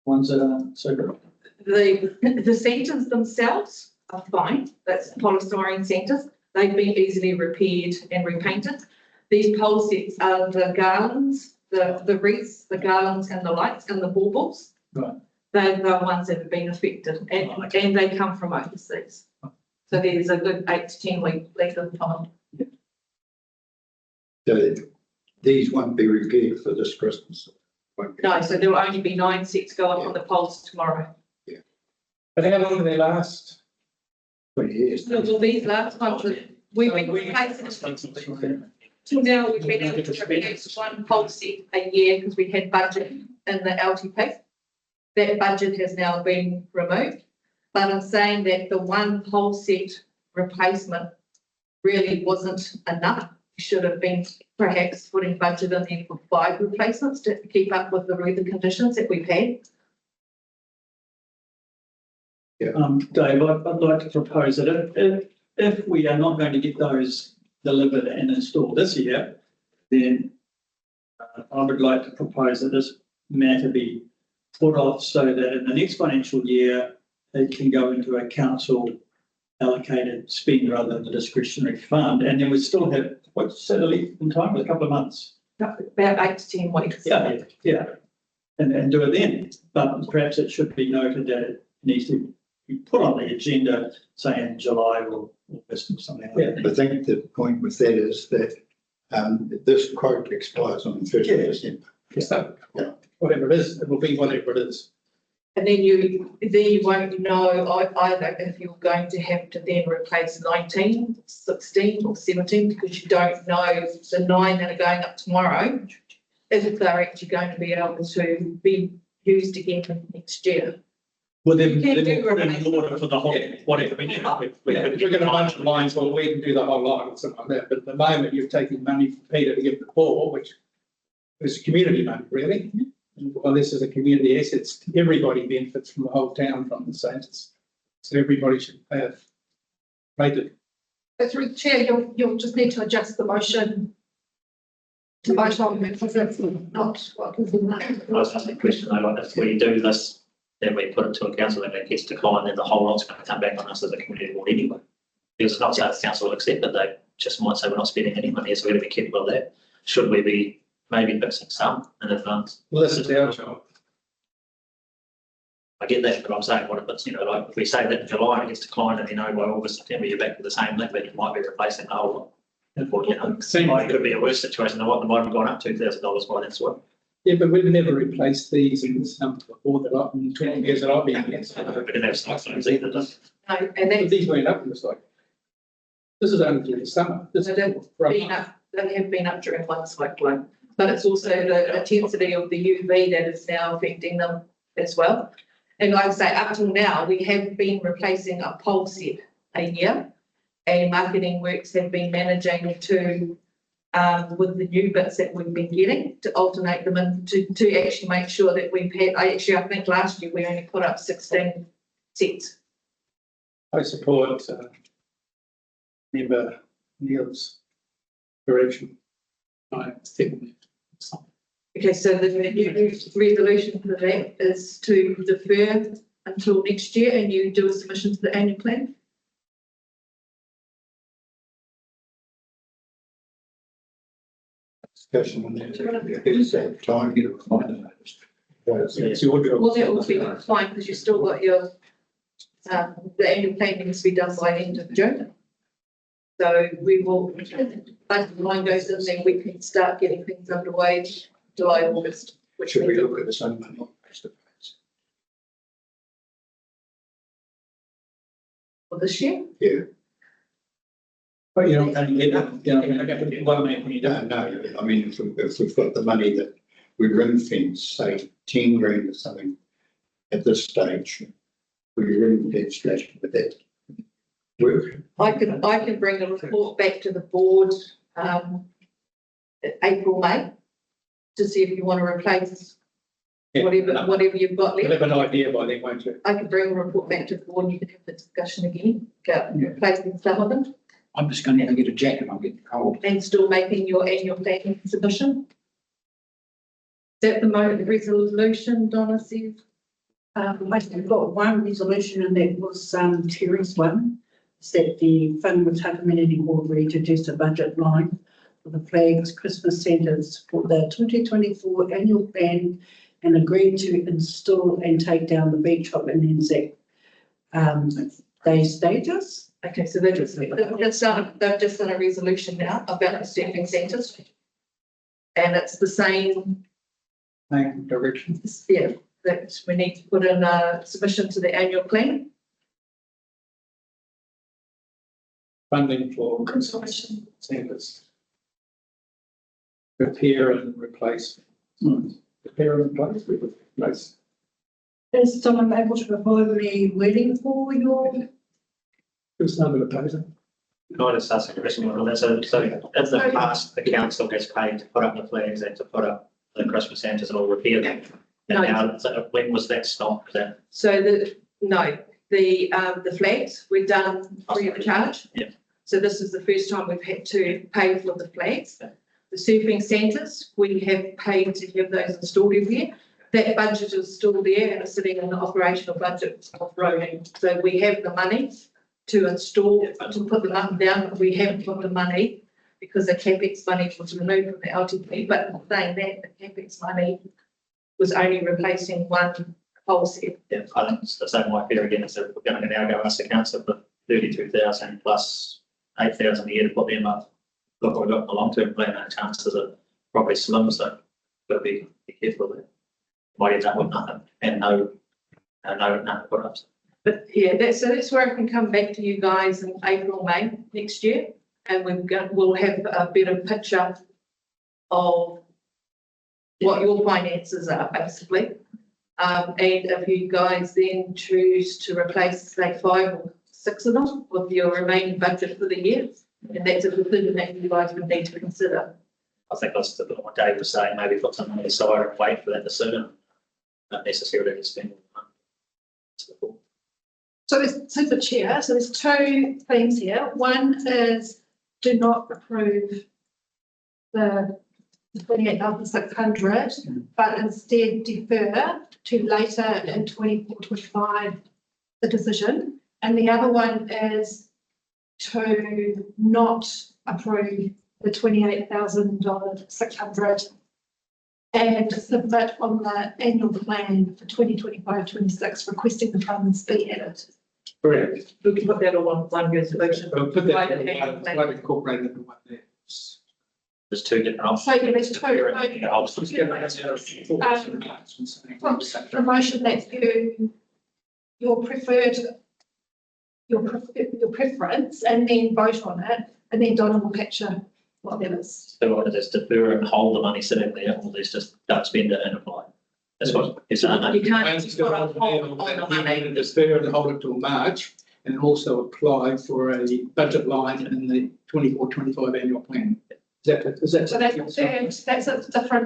[SPEAKER 8] Ones that are so good?
[SPEAKER 3] The centres themselves are fine. That's polystyrene centres. They've been easily repaired and repainted. These pole sets are the garlands, the wreaths, the garlands and the lights and the baubles.
[SPEAKER 8] Right.
[SPEAKER 3] They're the ones that have been affected and they come from overseas. So there's a good 8 to 10 week lead of time.
[SPEAKER 2] So these won't be repaired for this Christmas. Won't be.
[SPEAKER 3] No, so there will only be 9 sets go up on the poles tomorrow.
[SPEAKER 10] But how long do they last?
[SPEAKER 2] 20 years.
[SPEAKER 3] Well, these last ones, we've been replacing. Till now, we've been able to replace 1 pole set a year because we had budget in the LTP. That budget has now been removed. But I'm saying that the 1 pole set replacement really wasn't enough. We should have been perhaps putting budget in there for 5 replacements to keep up with the weather conditions that we've had.
[SPEAKER 8] Dave, I'd like to propose that if we are not going to get those delivered and installed this year, then I would like to propose that this matter be put off so that in the next financial year, it can go into a council allocated spend rather than the discretionary fund. And then we still have, what's that, a lead in time, a couple of months?
[SPEAKER 3] About 8 to 10 weeks.
[SPEAKER 8] Yeah. And do it then. But perhaps it should be noted that it needs to be put on the agenda, say in July or August or something like that.
[SPEAKER 2] I think the point with that is that this quote expires on the 1st of December.
[SPEAKER 10] So,
[SPEAKER 2] Yeah.
[SPEAKER 10] whatever it is, it will be whatever it is.
[SPEAKER 3] And then you won't know either if you're going to have to then replace 19, 16 or 17 because you don't know the 9 that are going up tomorrow, if they're actually going to be able to be used again next year.
[SPEAKER 8] Well, then
[SPEAKER 3] You can do
[SPEAKER 8] put in an order for the whole, whatever we do.
[SPEAKER 10] If we're going to bunch of lines, well, we can do the whole lot or something like that. But at the moment, you've taken money from Peter to give the poor, which is community money, really. Well, this is a community asset. Everybody benefits from the whole town from the Saints. So everybody should have rated.
[SPEAKER 6] So through the chair, you'll just need to adjust the motion to vote on because that's not what was in that.
[SPEAKER 9] I was asking a question though, like if we do this, then we put it to a council and it gets declined, then the whole lot's going to come back on us as a community board anyway. Because it's not saying the council will accept it, they just might say we're not spending any money, so we're going to be careful of that. Should we be maybe fixing some in advance?
[SPEAKER 10] Well, this is our job.
[SPEAKER 9] I get that, but I'm saying what if it's, like if we say that in July and it gets declined and by August, September, you're back to the same level, but you might be replacing the whole lot. It could be a worse situation than what they might have gone up $2,000 by that's what.
[SPEAKER 10] Yeah, but we've never replaced these in this number before that I've in 20 years that I've been here.
[SPEAKER 9] We didn't have cyclones either, does
[SPEAKER 3] No, and
[SPEAKER 10] But
[SPEAKER 3] that's
[SPEAKER 10] these went up in the cycle. This is only through the summer. This
[SPEAKER 3] So
[SPEAKER 10] is
[SPEAKER 3] been up, they have been up during one cyclone, but it's also the intensity of the UV that is now affecting them as well. And like I say, up till now, we have been replacing a pole set a year. And marketing works have been managing to, with the new bits that we've been getting, to alternate them and to actually make sure that we've had, I think last year we only put up 16 sets.
[SPEAKER 10] I support member Neil's direction. I think.
[SPEAKER 3] Okay, so the new resolution for that is to defer until next year and you do a submission to the annual plan.
[SPEAKER 2] Discussion on that. Is that time you to remind us?
[SPEAKER 10] It's your job.
[SPEAKER 3] Well, that will be fine because you've still got your, the annual plan needs to be done by the end of June. So we will, as the line goes in, then we can start getting things underway July, August. Which
[SPEAKER 2] Should we look at the same money face to face?
[SPEAKER 3] for this year?
[SPEAKER 2] Yeah,
[SPEAKER 8] But you're not going to get that, you're not going to get one man when you don't.
[SPEAKER 2] no, I mean, if we've got the money that we ring fence, say 10 grand or something at this stage, we ring fence that with that work.
[SPEAKER 3] I can bring a report back to the board, April, May, to see if you want to replace whatever you've got
[SPEAKER 8] You'll
[SPEAKER 3] left.
[SPEAKER 8] have an idea by then, won't you?
[SPEAKER 3] I can bring a report back to the board and you can have the discussion again, about replacing some of them
[SPEAKER 7] I'm just going to get a jacket, I'm getting cold.
[SPEAKER 3] and still making your annual planning submission. Is that the resolution, Donna says?
[SPEAKER 12] I've got one resolution and that was Terry's one. Is that the Whangamatā Community Board will introduce a budget line for the flags Christmas centres for the 2024 annual plan and agreed to install and take down the beach hop and Anzac day stages.
[SPEAKER 3] Okay, so they've just done a resolution now about the surfing centres. And it's the same,
[SPEAKER 8] Same direction.
[SPEAKER 3] yeah, that we need to put in a submission to the annual plan.
[SPEAKER 8] Funding for conservation centres. Repair and replace. Repair and replace.
[SPEAKER 12] Is someone able to provide me wording for your?
[SPEAKER 8] Who's number proposal?
[SPEAKER 9] Can I just ask a question on that? So in the past, the council gets paid to put up the flags and to put up the Christmas centres and all repair them. And
[SPEAKER 3] No.
[SPEAKER 9] now, so when was that stopped then?
[SPEAKER 3] So the flags were done free of charge.
[SPEAKER 9] Yeah.
[SPEAKER 3] So this is the first time we've had to pay for the flags.
[SPEAKER 9] Yeah.
[SPEAKER 3] The surfing centres, we have paid to have those installed every year. That budget is still there and is sitting in the operational budget of roading. So we have the money to install, to put them up and down, but we haven't got the money because the CAPEX money was removed from the LTP. But saying that, the CAPEX money was only replacing one pole set.
[SPEAKER 9] Yeah, I think it's the same way here again, is that we're going to now go ask the council for 32,000 plus 8,000 a year to put them up. Look, we've got the long-term plan, our chances are probably slim, so we'll be careful there. Might end up with nothing and no put ups.
[SPEAKER 3] But yeah, that's where I can come back to you guys in April, May next year, and we'll have a better picture of what your finances are basically. And if you guys then choose to replace, say, 5 or 6 of them with your remaining budget for the year, and that's a decision that you guys would need to consider.
[SPEAKER 9] I think that's what Dave was saying, maybe put something on the side and wait for that decision, not necessarily spend all the money.
[SPEAKER 6] So the chair, so there's two things here. One is do not approve the 28,600, but instead defer to later in 24-25 the decision. And the other one is to not approve the $28,600 and submit on the annual plan for 2025-26 requesting the funds be added.
[SPEAKER 8] Correct.
[SPEAKER 3] We can put that all on one resolution.
[SPEAKER 8] We'll put that
[SPEAKER 3] Right,
[SPEAKER 8] in
[SPEAKER 3] okay,
[SPEAKER 8] one,
[SPEAKER 3] thank
[SPEAKER 8] like
[SPEAKER 3] you.
[SPEAKER 8] incorporate into one there.
[SPEAKER 9] There's two different options.
[SPEAKER 6] So yeah, there's two.
[SPEAKER 8] Just get that out of
[SPEAKER 6] The motion that your preference and then vote on it, and then Donna will capture what that is.
[SPEAKER 9] So what is this, defer and hold the money sitting there, or there's just don't spend it and apply? That's what it's on.
[SPEAKER 3] You can't just put a hold on the money.
[SPEAKER 10] Defer and hold it till March, and also apply for a budget line in the 24-25 annual plan. Is that?
[SPEAKER 6] So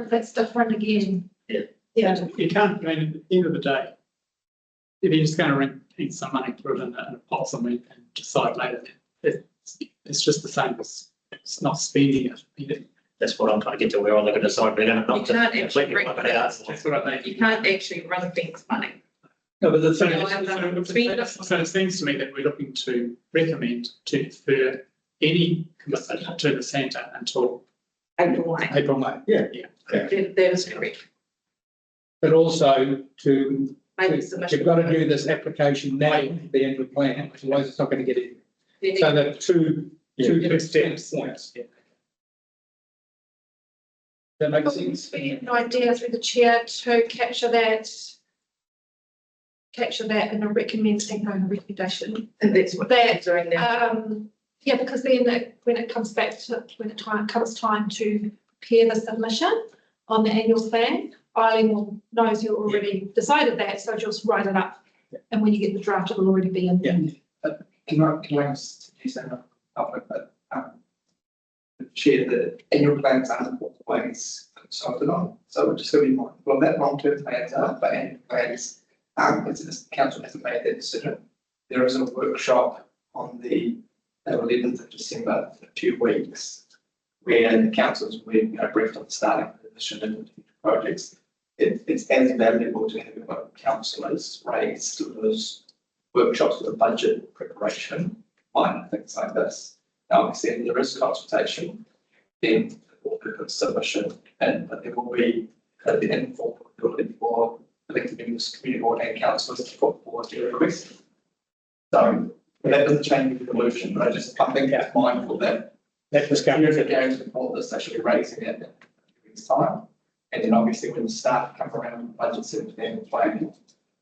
[SPEAKER 6] that's different again. Yeah.
[SPEAKER 5] You can't, I mean, at the end of the day, if you're just going to repeat some money, put it in a pot somewhere and decide later, it's just the same as it's not spending it.
[SPEAKER 9] That's what I'm trying to get to, where I'm going to decide we're going to
[SPEAKER 3] You
[SPEAKER 9] knock
[SPEAKER 3] can't
[SPEAKER 9] it
[SPEAKER 3] actually
[SPEAKER 9] completely
[SPEAKER 3] bring
[SPEAKER 9] wipe it
[SPEAKER 3] it
[SPEAKER 9] out.
[SPEAKER 3] out.
[SPEAKER 5] That's what I mean.
[SPEAKER 3] You can't actually run things money.
[SPEAKER 5] No, but the
[SPEAKER 3] So
[SPEAKER 5] thing
[SPEAKER 3] I have done spend it.
[SPEAKER 5] so it seems to me that we're looking to recommend to defer any commitment to the centre until
[SPEAKER 3] April, May.
[SPEAKER 5] April, May.
[SPEAKER 10] Yeah.
[SPEAKER 3] That is correct.
[SPEAKER 10] But also to,
[SPEAKER 3] Maybe
[SPEAKER 10] you've
[SPEAKER 3] submission.
[SPEAKER 10] got to do this application now, the annual plan, otherwise it's not going to get in. So there are two steps. Points. That makes sense?
[SPEAKER 6] An idea through the chair to capture that in a recommendation.
[SPEAKER 3] And that's what they're doing now.
[SPEAKER 6] Yeah, because then when it comes time to prepare the submission on the annual plan, Eileen knows you already decided that, so just write it up. And when you get the draft, it'll already be in there.
[SPEAKER 4] Can I just use that public, but share the annual plans aren't always consulted on. So we're just going to be mindful of that. Long-term plans are, but annual plans the council hasn't made that decision. There is a workshop on the 11th of December for 2 weeks where the councils will be briefed on the starting position and projects. It's as valuable to have your councillors raise those workshops for the budget preparation, minor things like this. Now, obviously, if there is consultation, then there will be a submission, but there will be the informal ability for elected members, community board and councillors to put forward their request. So that doesn't change the resolution, but I think it's mindful that
[SPEAKER 10] was
[SPEAKER 4] going to support this, they should be raising it in 2 weeks' time. And then obviously when the staff come around with budget seven and planning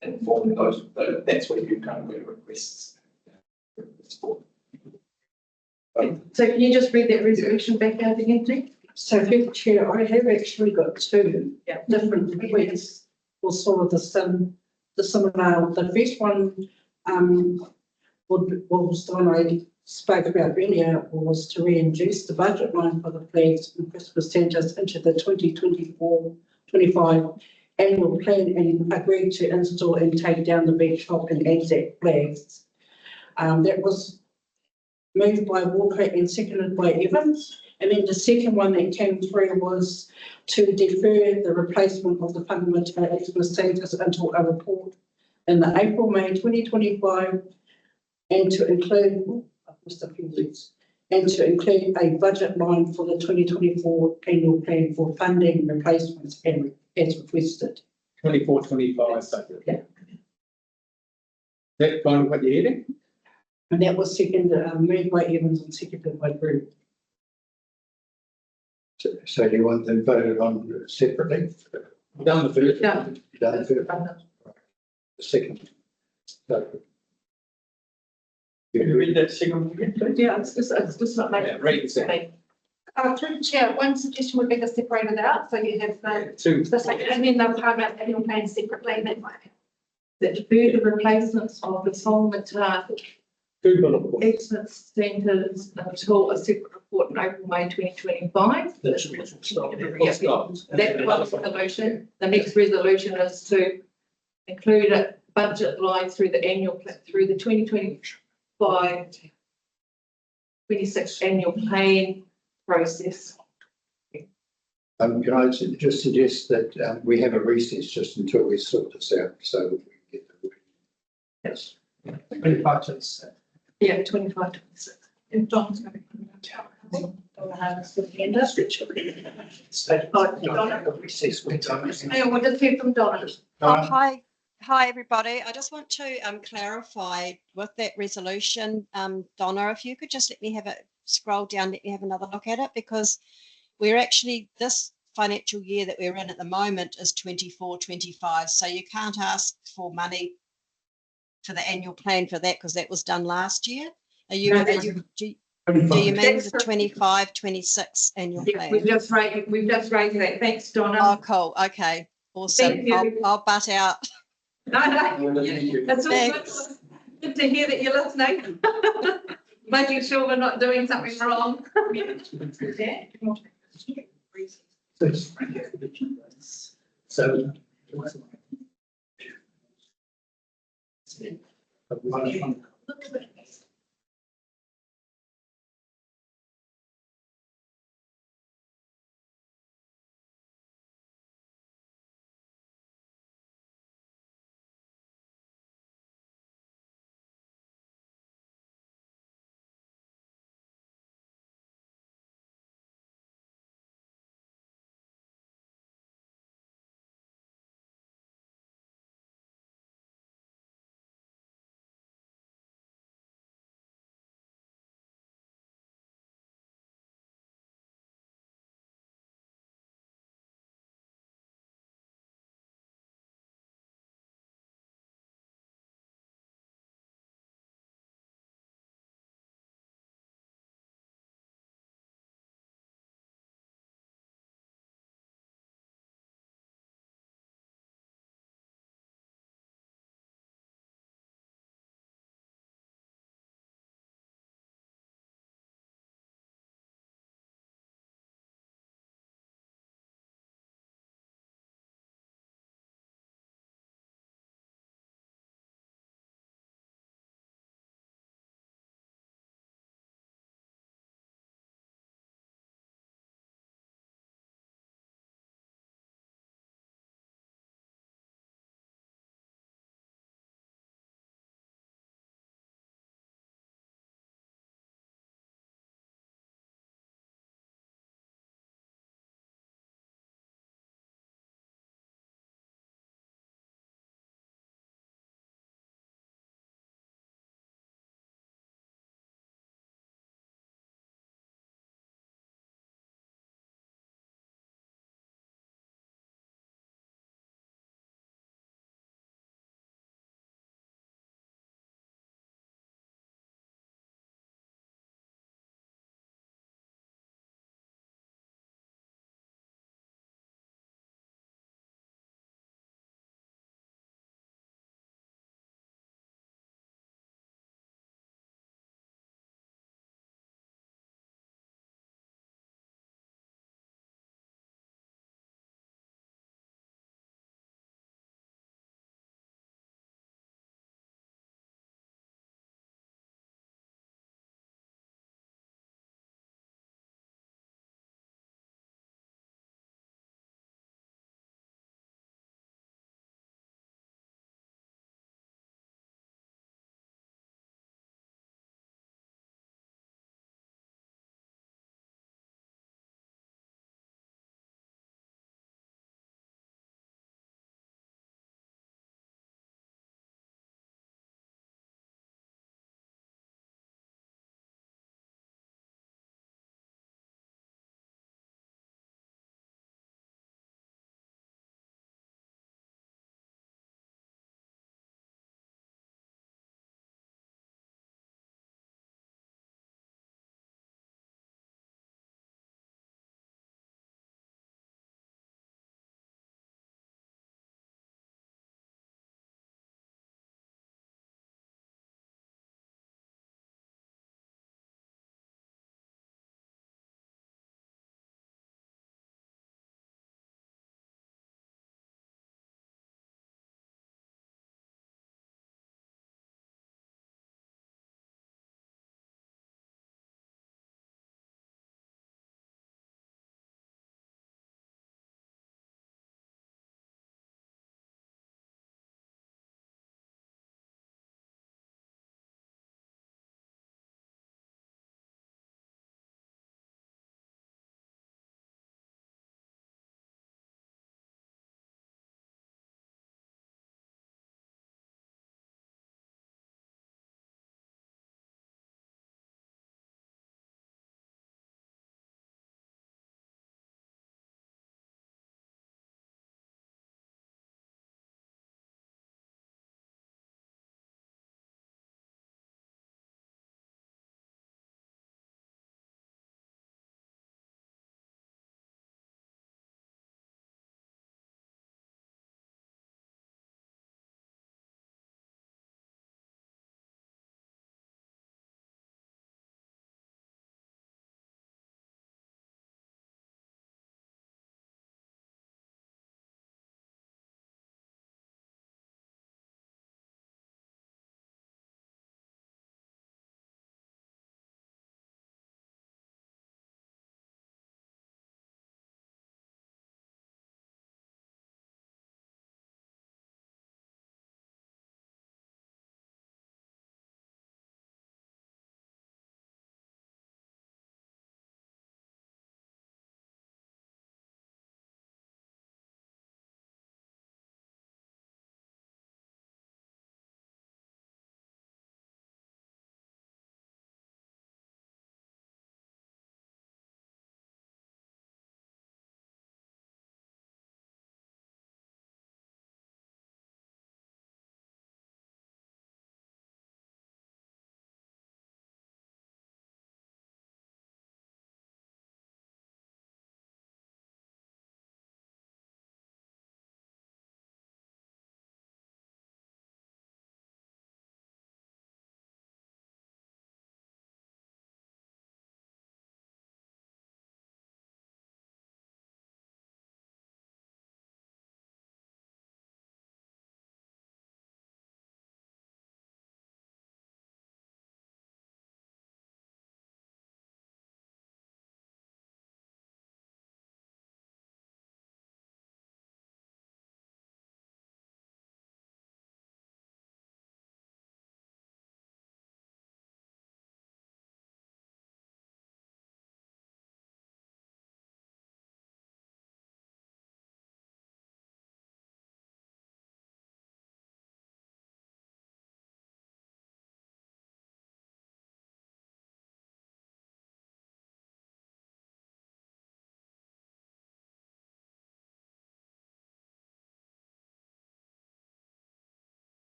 [SPEAKER 4] and forming those, that's where you kind of get requests. For.
[SPEAKER 3] So can you just read that resolution back out again, please?
[SPEAKER 12] So through the chair, I have actually got two different requests for sort of the similar. The first one, was the one I spoke about earlier, was to reintroduce the budget line for the flags and Christmas centres into the 2024-25 annual plan and agreed to install and take down the beach shop and Anzac flags. That was moved by Walker and seconded by Evans. And then the second one that came through was to defer the replacement of the Whangamatā Christmas centres until a report in the April-May 2025 and to include, a budget line for the 2024 annual plan for funding replacements and as requested.
[SPEAKER 10] 24-25 budget.
[SPEAKER 12] Yeah.
[SPEAKER 10] That kind of what you're heading?
[SPEAKER 12] And that was moved by Evans and seconded by Drew.
[SPEAKER 2] So you want them voted on separately?
[SPEAKER 10] Done the first.
[SPEAKER 3] No.
[SPEAKER 2] Done the first. The second. So,
[SPEAKER 8] Can you read that second one again, please?
[SPEAKER 3] Yeah, it's just not making.
[SPEAKER 10] Yeah, read it.
[SPEAKER 6] Through the chair, one suggestion would be to separate it out, so you have
[SPEAKER 10] Two.
[SPEAKER 6] and then they'll part about annual plan separately, and that might.
[SPEAKER 3] That defer the replacements of the Whangamatā
[SPEAKER 10] Two bullet points.
[SPEAKER 3] Excellence centres until a separate report in April, May 2025.
[SPEAKER 10] That's what it's stop.
[SPEAKER 3] That was the resolution. The next resolution is to include a budget line through the annual, through the 2025-26 annual plan process.
[SPEAKER 2] can I just suggest that we have a recess just until we sort this out, so we can get the word.
[SPEAKER 3] Yes.
[SPEAKER 4] 25-26.
[SPEAKER 3] Yeah, 25-26.
[SPEAKER 6] And Don's going to be putting it out. Donna has the agenda. And we'll just hear from Donna.
[SPEAKER 13] Hi, everybody. I just want to clarify with that resolution, Donna, if you could just let me have a scroll down, let me have another look at it, because we're actually, this financial year that we're in at the moment is 24-25, so you can't ask for money for the annual plan for that because that was done last year. Do you mean the 25-26 annual
[SPEAKER 3] Yeah,
[SPEAKER 13] plan?
[SPEAKER 3] we've just raised that. Thanks, Donna.
[SPEAKER 13] Oh, cool. Okay. Awesome.
[SPEAKER 3] Thank you.
[SPEAKER 13] I'll butt out.
[SPEAKER 3] No, it's all
[SPEAKER 13] Thanks.
[SPEAKER 3] good to hear that you're listening. Making sure we're not doing something wrong.
[SPEAKER 8] So.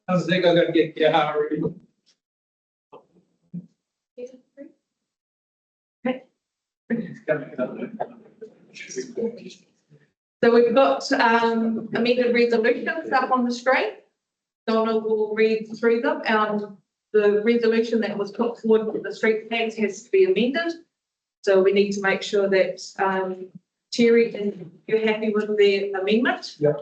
[SPEAKER 10] I think I gotta get Gary.
[SPEAKER 3] So we've got amended resolutions up on the screen. Donna will read through them. The resolution that was put forward for the street plans has to be amended. So we need to make sure that Terry, and you're happy with the amendment?
[SPEAKER 8] Yeah.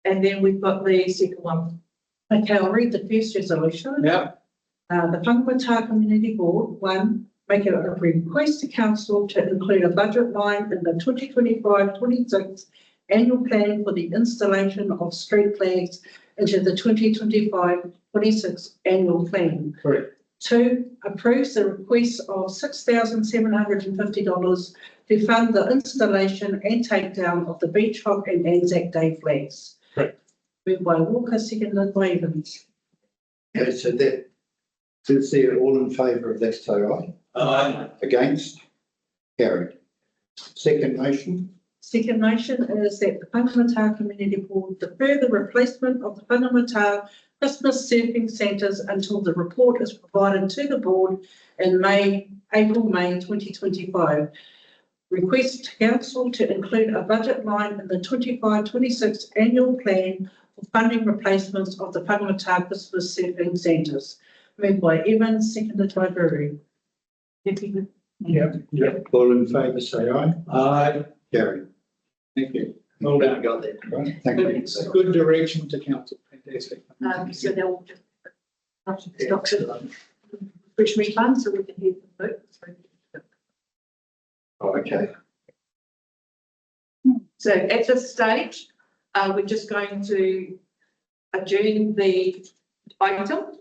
[SPEAKER 3] And then we've got the second one.
[SPEAKER 12] Okay, I'll read the first resolution.
[SPEAKER 10] Yeah.
[SPEAKER 12] The Whangamatā Community Board, one, make a request to council to include a budget line in the 2025-26 annual plan for the installation of street flags into the 2025-26 annual plan.
[SPEAKER 10] Correct.
[SPEAKER 12] Two, approves the request of $6,750 to fund the installation and takedown of the Beach Hop and Anzac Day flags.
[SPEAKER 10] Correct.
[SPEAKER 12] Moved by Walker, seconded by Evans.
[SPEAKER 2] Okay, so that, since they're all in favour of that, say aye.
[SPEAKER 8] Aye.
[SPEAKER 2] Against? Carried. Second motion,
[SPEAKER 12] Second motion is that the Whangamatā Community Board defer the replacement of the Whangamatā Christmas surfing centres until the report is provided to the board in April-May 2025. Request council to include a budget line in the 25-26 annual plan for funding replacements of the Whangamatā Christmas surfing centres. Moved by Evans, seconded by Brewery.
[SPEAKER 10] Yeah.
[SPEAKER 2] all in favour, say aye.
[SPEAKER 10] Aye.
[SPEAKER 2] Carried. Thank you.
[SPEAKER 10] Well done.
[SPEAKER 2] Got that, right? Thank you.
[SPEAKER 10] It's a good direction to council. Fantastic.
[SPEAKER 3] So they'll just stocks it, which we fund, so we can hear the vote.
[SPEAKER 2] Oh, okay.
[SPEAKER 3] So at this stage, we're just going to adjourn the item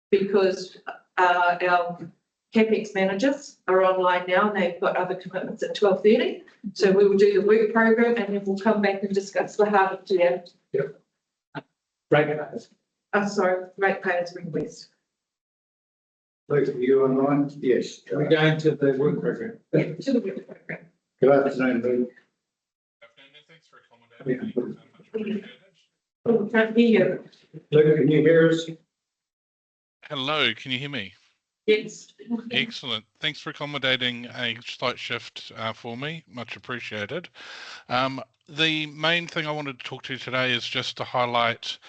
[SPEAKER 3] because our CAPEX managers are online now and they've got other commitments at 12:30. So we will do the work program and then we'll come back and discuss the hard of year.
[SPEAKER 10] Yep. Right.
[SPEAKER 3] Ratepayers request.
[SPEAKER 2] Luke, are you online? Yes.
[SPEAKER 10] We're going to the work program.
[SPEAKER 3] Yeah, to the work program.
[SPEAKER 2] Good afternoon, Luke.
[SPEAKER 14] Thanks for accommodating me. Much appreciated.
[SPEAKER 3] Oh, we can't hear you.
[SPEAKER 2] Luke, can you hear us?
[SPEAKER 14] Hello, can you hear me?
[SPEAKER 3] Yes.
[SPEAKER 14] Excellent. Thanks for accommodating a slight shift for me. Much appreciated. The main thing I wanted to talk to you today is just to highlight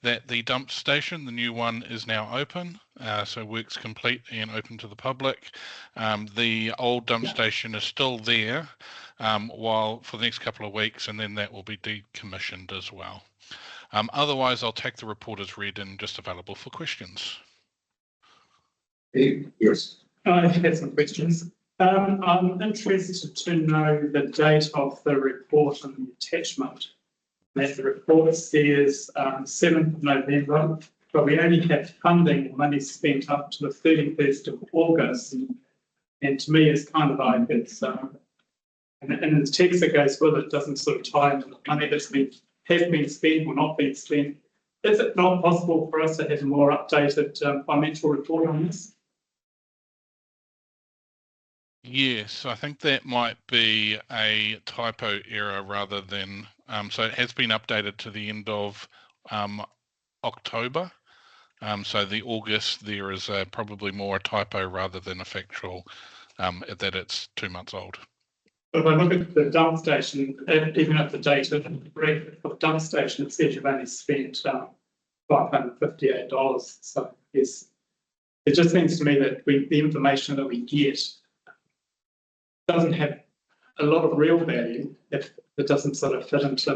[SPEAKER 14] that the dump station, the new one, is now open. So work's complete and open to the public. The old dump station is still there while for the next couple of weeks, and then that will be decommissioned as well. Otherwise, I'll take the report as read and just available for questions.
[SPEAKER 2] Yes.
[SPEAKER 5] I have some questions. I'm interested to know the date of the report and the attachment. That the report says 7th of November, but we only have funding money spent up to the 31st of August. And to me, it's kind of like it's, and the text that goes with it doesn't sort of tie into the money that's has been spent or not been spent. Is it not possible for us to have a more updated financial report on this?
[SPEAKER 14] Yes, I think that might be a typo error rather than, so it has been updated to the end of October. So the August there is probably more a typo rather than a factual, that it's 2 months old.
[SPEAKER 5] But if I look at the dump station, even at the date of the dump station, it says you've only spent $558. So yes, it just seems to me that the information that we get doesn't have a lot of real value if it doesn't sort of fit into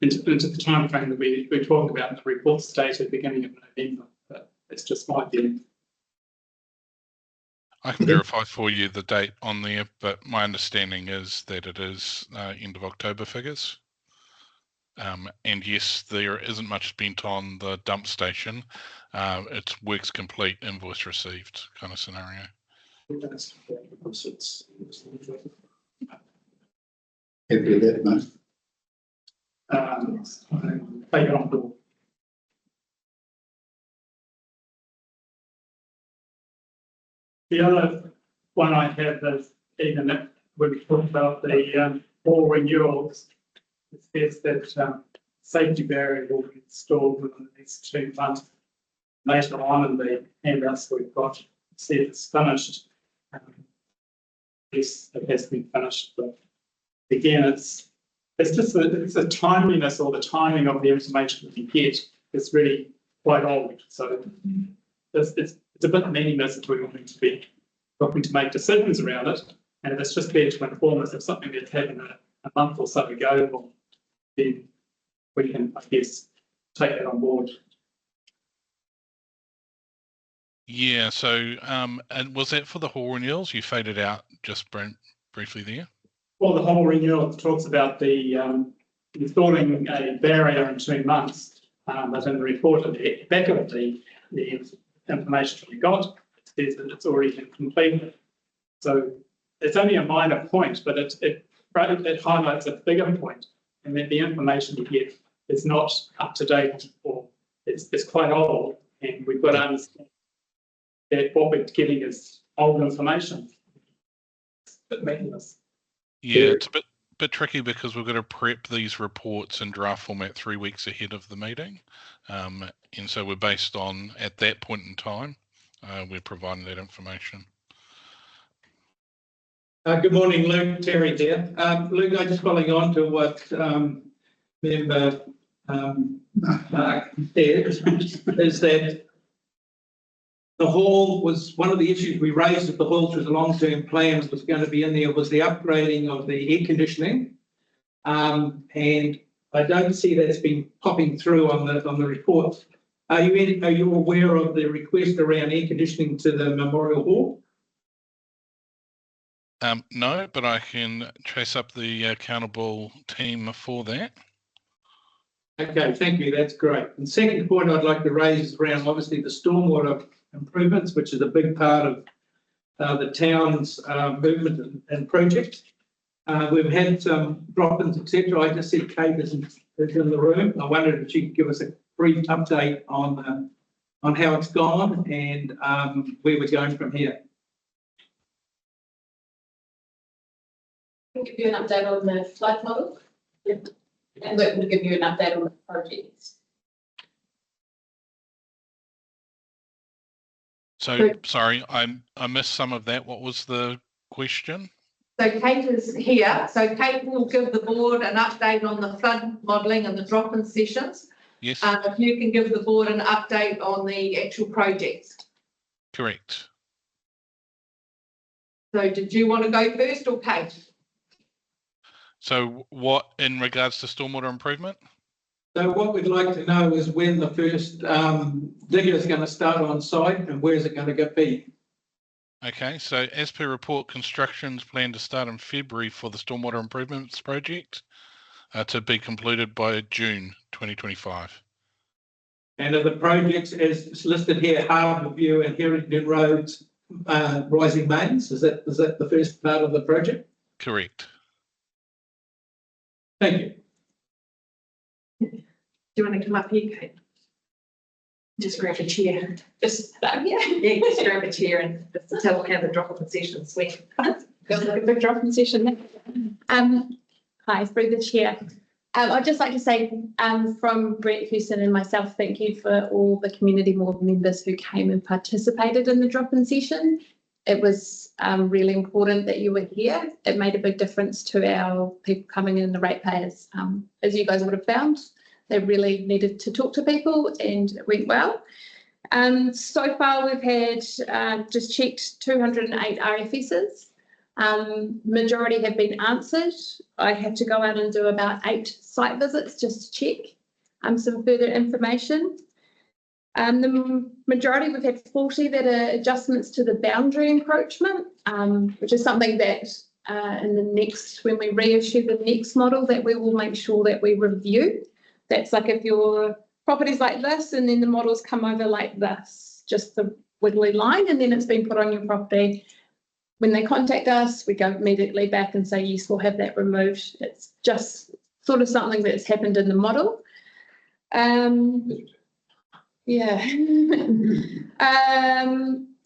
[SPEAKER 5] the time frame that we're talking about in the report stated beginning of November. But it's just my view.
[SPEAKER 14] I can verify for you the date on there, but my understanding is that it is end of October figures. And yes, there isn't much spent on the dump station. It's works complete, invoice received kind of scenario.
[SPEAKER 2] Happy with that, mate?
[SPEAKER 5] Take it on board. The other one I have is even when we talk about the all renewals, it says that safety barrier will be installed within the next 2 months. Later on in the handouts we've got, it says it's finished. Yes, it has been finished, but again, it's just the timeliness or the timing of the information that you get is really quite old. So it's a bit meaningless if we're going to be looking to make decisions around it. And if it's just there to inform us of something that's happened a month or so ago, well, then we can, I guess, take that on board.
[SPEAKER 14] Yeah, so and was that for the hall renewals? You faded out just briefly there.
[SPEAKER 5] Well, the whole renewal talks about the installing a barrier in 2 months, but in the report at the back of the information we got, it says that it's already been completed. So it's only a minor point, but it highlights a bigger point, and that the information you get is not up to date, or it's quite old, and we've got to understand that what we're getting is old information. It's a bit meaningless.
[SPEAKER 14] Yeah, it's a bit tricky because we've got to prep these reports in draft format 3 weeks ahead of the meeting. And so we're based on, at that point in time, we're providing that information.
[SPEAKER 10] Good morning, Luke. Terry here. Luke, I'm just following on to what member Mark said, is that the hall was one of the issues we raised at the hall through the long-term plans was going to be in there was the upgrading of the air conditioning. And I don't see that's been popping through on the report. Are you aware of the request around air conditioning to the Memorial Hall?
[SPEAKER 14] No, but I can chase up the accountable team for that.
[SPEAKER 10] Okay, thank you. That's great. And second point I'd like to raise is around obviously the stormwater improvements, which is a big part of the town's movement and project. We've had some drop-ins, etc. I just said Kate is in the room. I wondered if she could give us a brief update on how it's gone and where we're going from here.
[SPEAKER 15] I'll give you an update on the flood model. Yep. And Luke will give you an update on the projects.
[SPEAKER 14] So sorry, I missed some of that. What was the question?
[SPEAKER 3] So Kate is here. So Kate will give the board an update on the flood modelling and the drop-in sessions.
[SPEAKER 14] Yes.
[SPEAKER 3] If you can give the board an update on the actual projects.
[SPEAKER 14] Correct.
[SPEAKER 3] So did you want to go first or Kate?
[SPEAKER 14] So what in regards to stormwater improvement?
[SPEAKER 10] So what we'd like to know is when the first digger is going to start on site and where is it going to be?
[SPEAKER 14] Okay, so as per report, construction's planned to start in February for the stormwater improvements project to be completed by June 2025.
[SPEAKER 10] And are the projects as listed here, Harbourview and Harrington Roads, Rising Mains? Is that the first part of the project?
[SPEAKER 14] Correct.
[SPEAKER 10] Thank you.
[SPEAKER 3] Do you want to come up here, Kate? Just grab a chair.
[SPEAKER 15] Just
[SPEAKER 3] Yeah, just grab a chair and just tell them how the drop-in sessions went.
[SPEAKER 15] Got like a big drop-in session. Hi, through the chair. I'd just like to say from Brett Houston and myself, thank you for all the community board members who came and participated in the drop-in session. It was really important that you were here. It made a big difference to our people coming in, the ratepayers. As you guys would have found, they really needed to talk to people and it went well. So far we've had just checked 208 RFSs. Majority have been answered. I have to go out and do about 8 site visits just to check some further information. The majority, we've had 40 that are adjustments to the boundary encroachment, which is something that in the next, when we reissue the next model, that we will make sure that we review. That's like if your property's like this and then the models come over like this, just the wiggly line, and then it's been put on your property. When they contact us, we go immediately back and say, yes, we'll have that removed. It's just sort of something that's happened in the model. Yeah.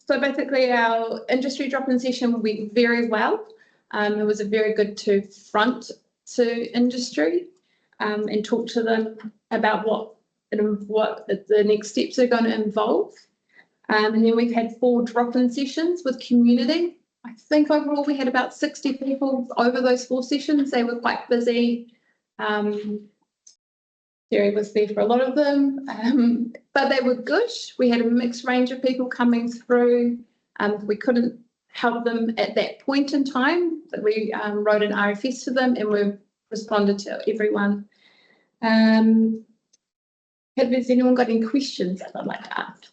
[SPEAKER 15] So basically our industry drop-in session went very well. It was a very good front to industry. and talk to them about what the next steps are going to involve. And then we've had 4 drop-in sessions with community. I think overall we had about 60 people over those 4 sessions. They were quite busy. Terry was there for a lot of them, but they were good. We had a mixed range of people coming through. We couldn't help them at that point in time, but we wrote an RFS to them and we responded to everyone. Has anyone got any questions that I'd like to ask?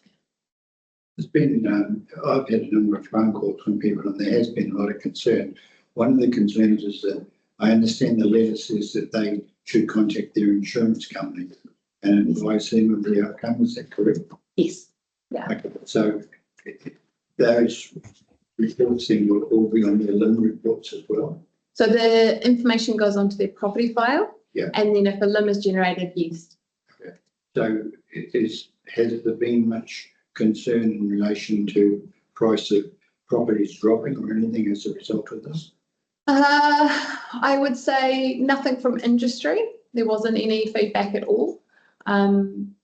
[SPEAKER 2] There's been, I've had a number of phone calls from people and there has been a lot of concern. One of the concerns is that I understand the letter says that they should contact their insurance company and advise them of the outcome. Is that correct?
[SPEAKER 15] Yes. Yeah.
[SPEAKER 2] Okay. So those reports then will all be on their LIM reports as well.
[SPEAKER 15] So the information goes onto their property file.
[SPEAKER 2] Yeah.
[SPEAKER 15] And then if a LIM is generated, yes.
[SPEAKER 2] Okay. So has there been much concern in relation to price of properties dropping or anything as a result of this?
[SPEAKER 15] I would say nothing from industry. There wasn't any feedback at all. In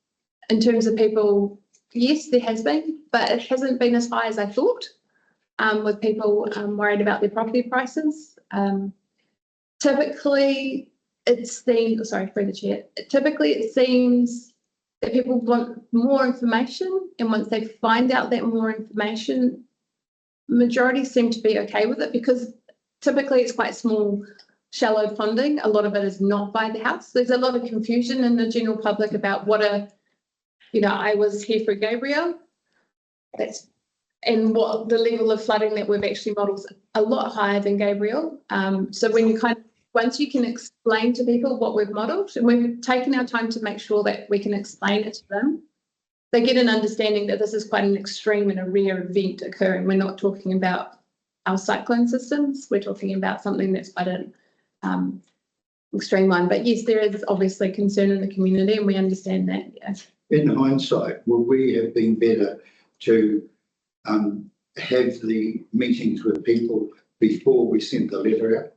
[SPEAKER 15] terms of people, yes, there has been, but it hasn't been as high as I thought, with people worried about their property prices. Typically, it seems that people want more information, and once they find out that more information, majority seem to be okay with it because typically it's quite small, shallow funding. A lot of it is not by the house. There's a lot of confusion in the general public about I was here for Gabriel. And what the level of flooding that we've actually modelled is a lot higher than Gabriel. So when you once you can explain to people what we've modelled, and we've taken our time to make sure that we can explain it to them, they get an understanding that this is quite an extreme and a rare event occurring. We're not talking about our cyclone systems. We're talking about something that's quite an extreme one. But yes, there is obviously concern in the community, and we understand that. Yeah.
[SPEAKER 2] In hindsight, would we have been better to have the meetings with people before we sent the letter out?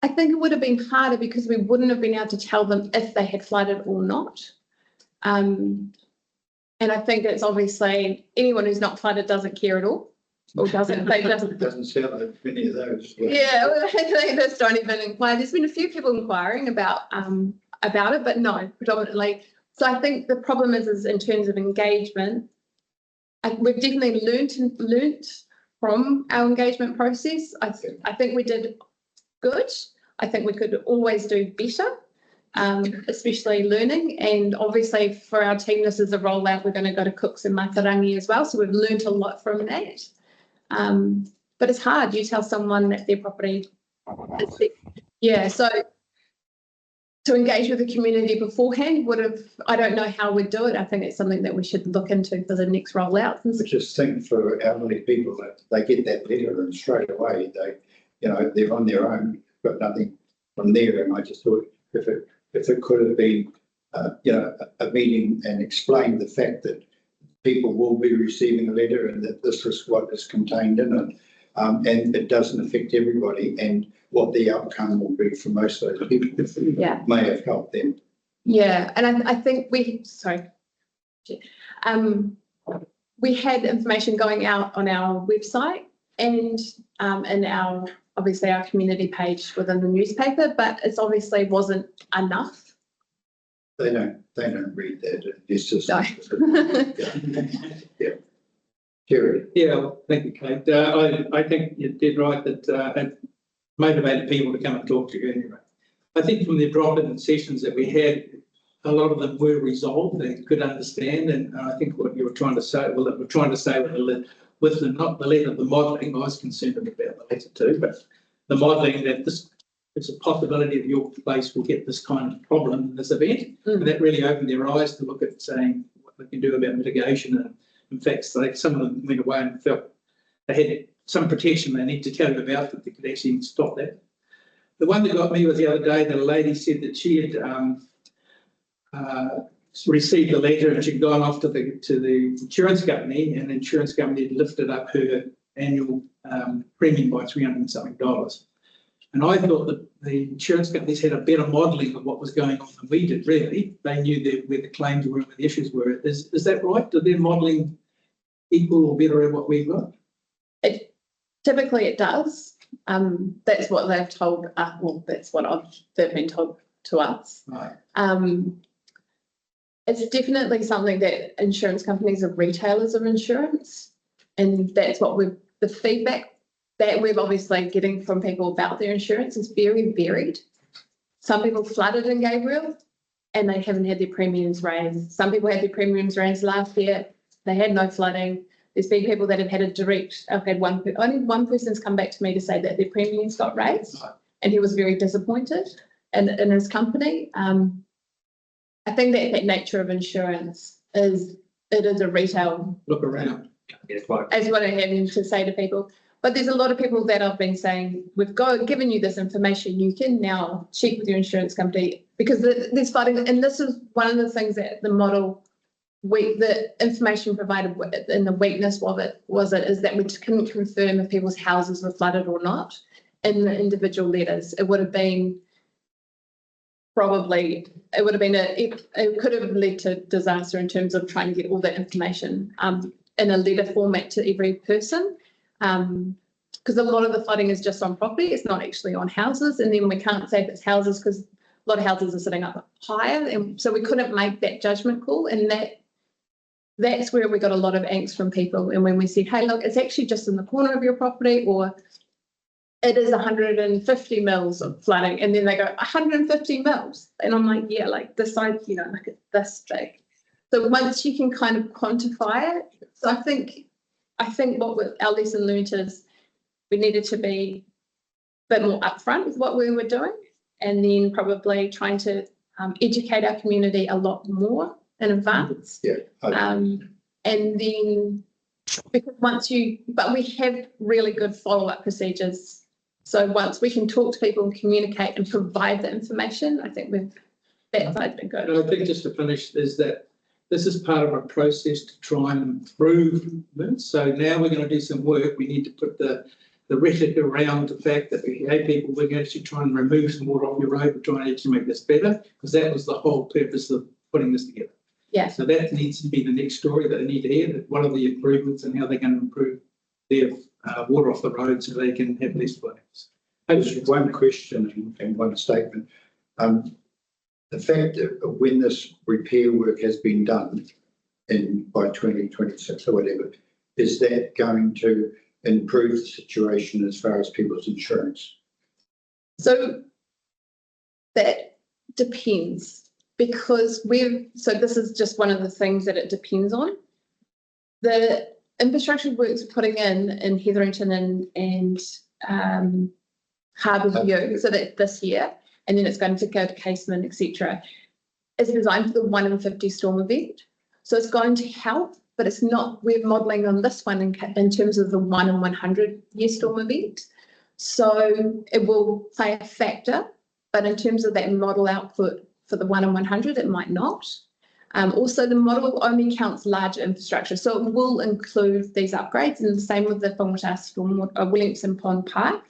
[SPEAKER 15] I think it would have been harder because we wouldn't have been able to tell them if they had flooded or not. And I think it's obviously anyone who's not flooded doesn't care at all. Or doesn't. They just
[SPEAKER 2] It doesn't sound like many of those.
[SPEAKER 15] Yeah, well, they just don't even inquire. There's been a few people inquiring about it, but no, predominantly. So I think the problem is in terms of engagement. We've definitely learnt from our engagement process. I think we did good. I think we could always do better, especially learning. And obviously for our team, this is a rollout. We're going to go to Cooks and Matarangi as well. So we've learnt a lot from that. But it's hard. You tell someone that their property is, so to engage with the community beforehand I don't know how we'd do it. I think it's something that we should look into for the next rollout.
[SPEAKER 2] I just think for elderly people that they get that letter and straight away they're on their own, got nothing from there. And I just thought if it could have been a meeting and explained the fact that people will be receiving a letter and that this is what is contained in it, and it doesn't affect everybody, and what the outcome will be for most of those people may have helped them.
[SPEAKER 15] Yeah, and I think we had information going out on our website and in our community page within the newspaper, but it obviously wasn't enough.
[SPEAKER 2] They don't read that. It's just yeah. Terry.
[SPEAKER 10] Yeah, thank you, Kate. I think you did right that it motivated people to come and talk to you anyway. I think from the drop-in sessions that we had, a lot of them were resolved. They could understand, and I think what you were trying to say, with not the letter, the modelling, I was concerned about the letter too, but the modelling that this is a possibility that your place will get this kind of problem in this event. And that really opened their eyes to look at saying what we can do about mitigation. And in fact, some of them went away and felt they had some protection they need to tell you about that they could actually stop that. The one that got me was the other day that a lady said that she had received the letter and she'd gone off to the insurance company, and the insurance company had lifted up her annual premium by $300 and something. And I thought that the insurance companies had a better modelling of what was going on than we did, really. They knew where the claims were and where the issues were. Is that right? Did their modelling equal or better than what we've got?
[SPEAKER 15] Typically it does. That's what they've told, that's what they've been told to us.
[SPEAKER 10] Right.
[SPEAKER 15] It's definitely something that insurance companies are retailers of insurance. And that's what the feedback that we're obviously getting from people about their insurance is very varied. Some people flooded in Gabriel and they haven't had their premiums raised. Some people had their premiums raised last year. They had no flooding. There's been people that have had only one person's come back to me to say that their premiums got raised and he was very disappointed in his company. I think that nature of insurance is a retail.
[SPEAKER 10] Look around.
[SPEAKER 15] As what I'm having to say to people. But there's a lot of people that I've been saying, we've given you this information, you can now check with your insurance company because there's flooding. And this is one of the things that the model, the information provided and the weakness of it is that we couldn't confirm if people's houses were flooded or not in the individual letters. It would have been it could have led to disaster in terms of trying to get all that information in a letter format to every person. Because a lot of the flooding is just on property, it's not actually on houses, and then we can't say if it's houses because a lot of houses are sitting up higher, and so we couldn't make that judgment call, and that's where we got a lot of angst from people. And when we said, hey, look, it's actually just in the corner of your property, or it is 150 mils of flooding, and then they go 150 mils, and I'm like, yeah, like this side, like it's this big. So once you can kind of quantify it, so I think what our lesson learned is we needed to be a bit more upfront with what we were doing, and then probably trying to educate our community a lot more in advance.
[SPEAKER 2] Yeah.
[SPEAKER 15] And then because but we have really good follow-up procedures. So once we can talk to people and communicate and provide the information, I think that side's been good.
[SPEAKER 10] And I think just to finish is that this is part of a process to try and improve. So now we're going to do some work. We need to put the rhetoric around the fact that we're going to actually try and remove some water off your road. We're trying to actually make this better because that was the whole purpose of putting this together.
[SPEAKER 15] Yeah.
[SPEAKER 10] So that needs to be the next story that they need to hear, that what are the improvements and how they're going to improve their water off the road so they can have less floodings.
[SPEAKER 2] There's one question and one statement. The fact that when this repair work has been done by 2026 or whatever, is that going to improve the situation as far as people's insurance?
[SPEAKER 15] So that depends, because this is just one of the things that it depends on. The infrastructure works we're putting in Hetherington and Harbour View, so that this year, and then it's going to go to Casement, etc., is designed for the 1 in 50 storm event. So it's going to help, but it's not, we're modelling on this one in terms of the 1 in 100 year storm event. So it will play a factor, but in terms of that model output for the 1 in 100, it might not. Also, the model only counts larger infrastructure, so it will include these upgrades, and the same with the Whangamatā Williamson Pond Park.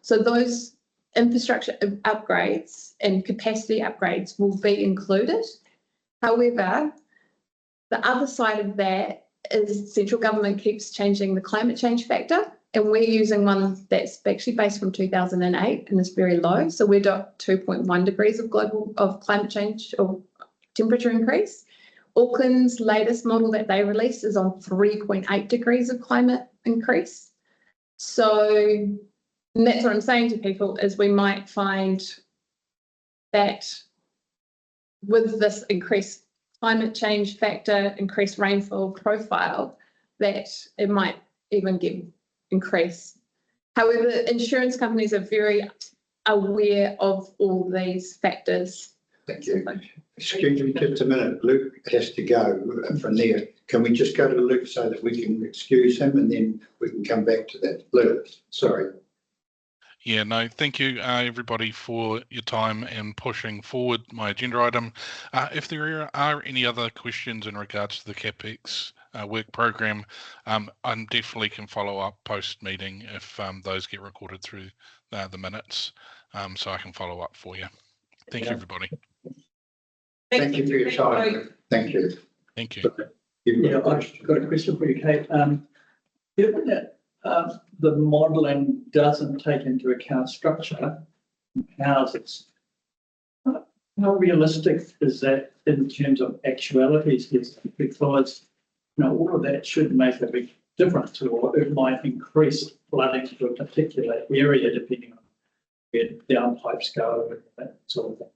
[SPEAKER 15] So those infrastructure upgrades and capacity upgrades will be included. However, the other side of that is central government keeps changing the climate change factor, and we're using one that's actually based from 2008 and is very low. So we're at 2.1 degrees of climate change or temperature increase. Auckland's latest model that they released is on 3.8 degrees of climate increase. So that's what I'm saying to people is we might find that with this increased climate change factor, increased rainfall profile, that it might even increase. However, insurance companies are very aware of all these factors.
[SPEAKER 2] Thank you. Excuse me just a minute. Luke has to go from there. Can we just go to Luke so that we can excuse him and then we can come back to that? Luke, sorry.
[SPEAKER 14] Yeah, no, thank you, everybody, for your time and pushing forward my agenda item. If there are any other questions in regards to the CAPEX work program. I definitely can follow up post meeting if those get recorded through the minutes, so I can follow up for you. Thank you, everybody.
[SPEAKER 2] Thank you for your time. Thank you.
[SPEAKER 14] Thank you.
[SPEAKER 8] Yeah, I've got a question for you, Kate. Given that the modelling doesn't take into account structure, houses, how realistic is that in terms of actualities? Because, you know, all of that should make a big difference, or it might increase flooding to a particular area depending on where downpipes go and that sort of thing.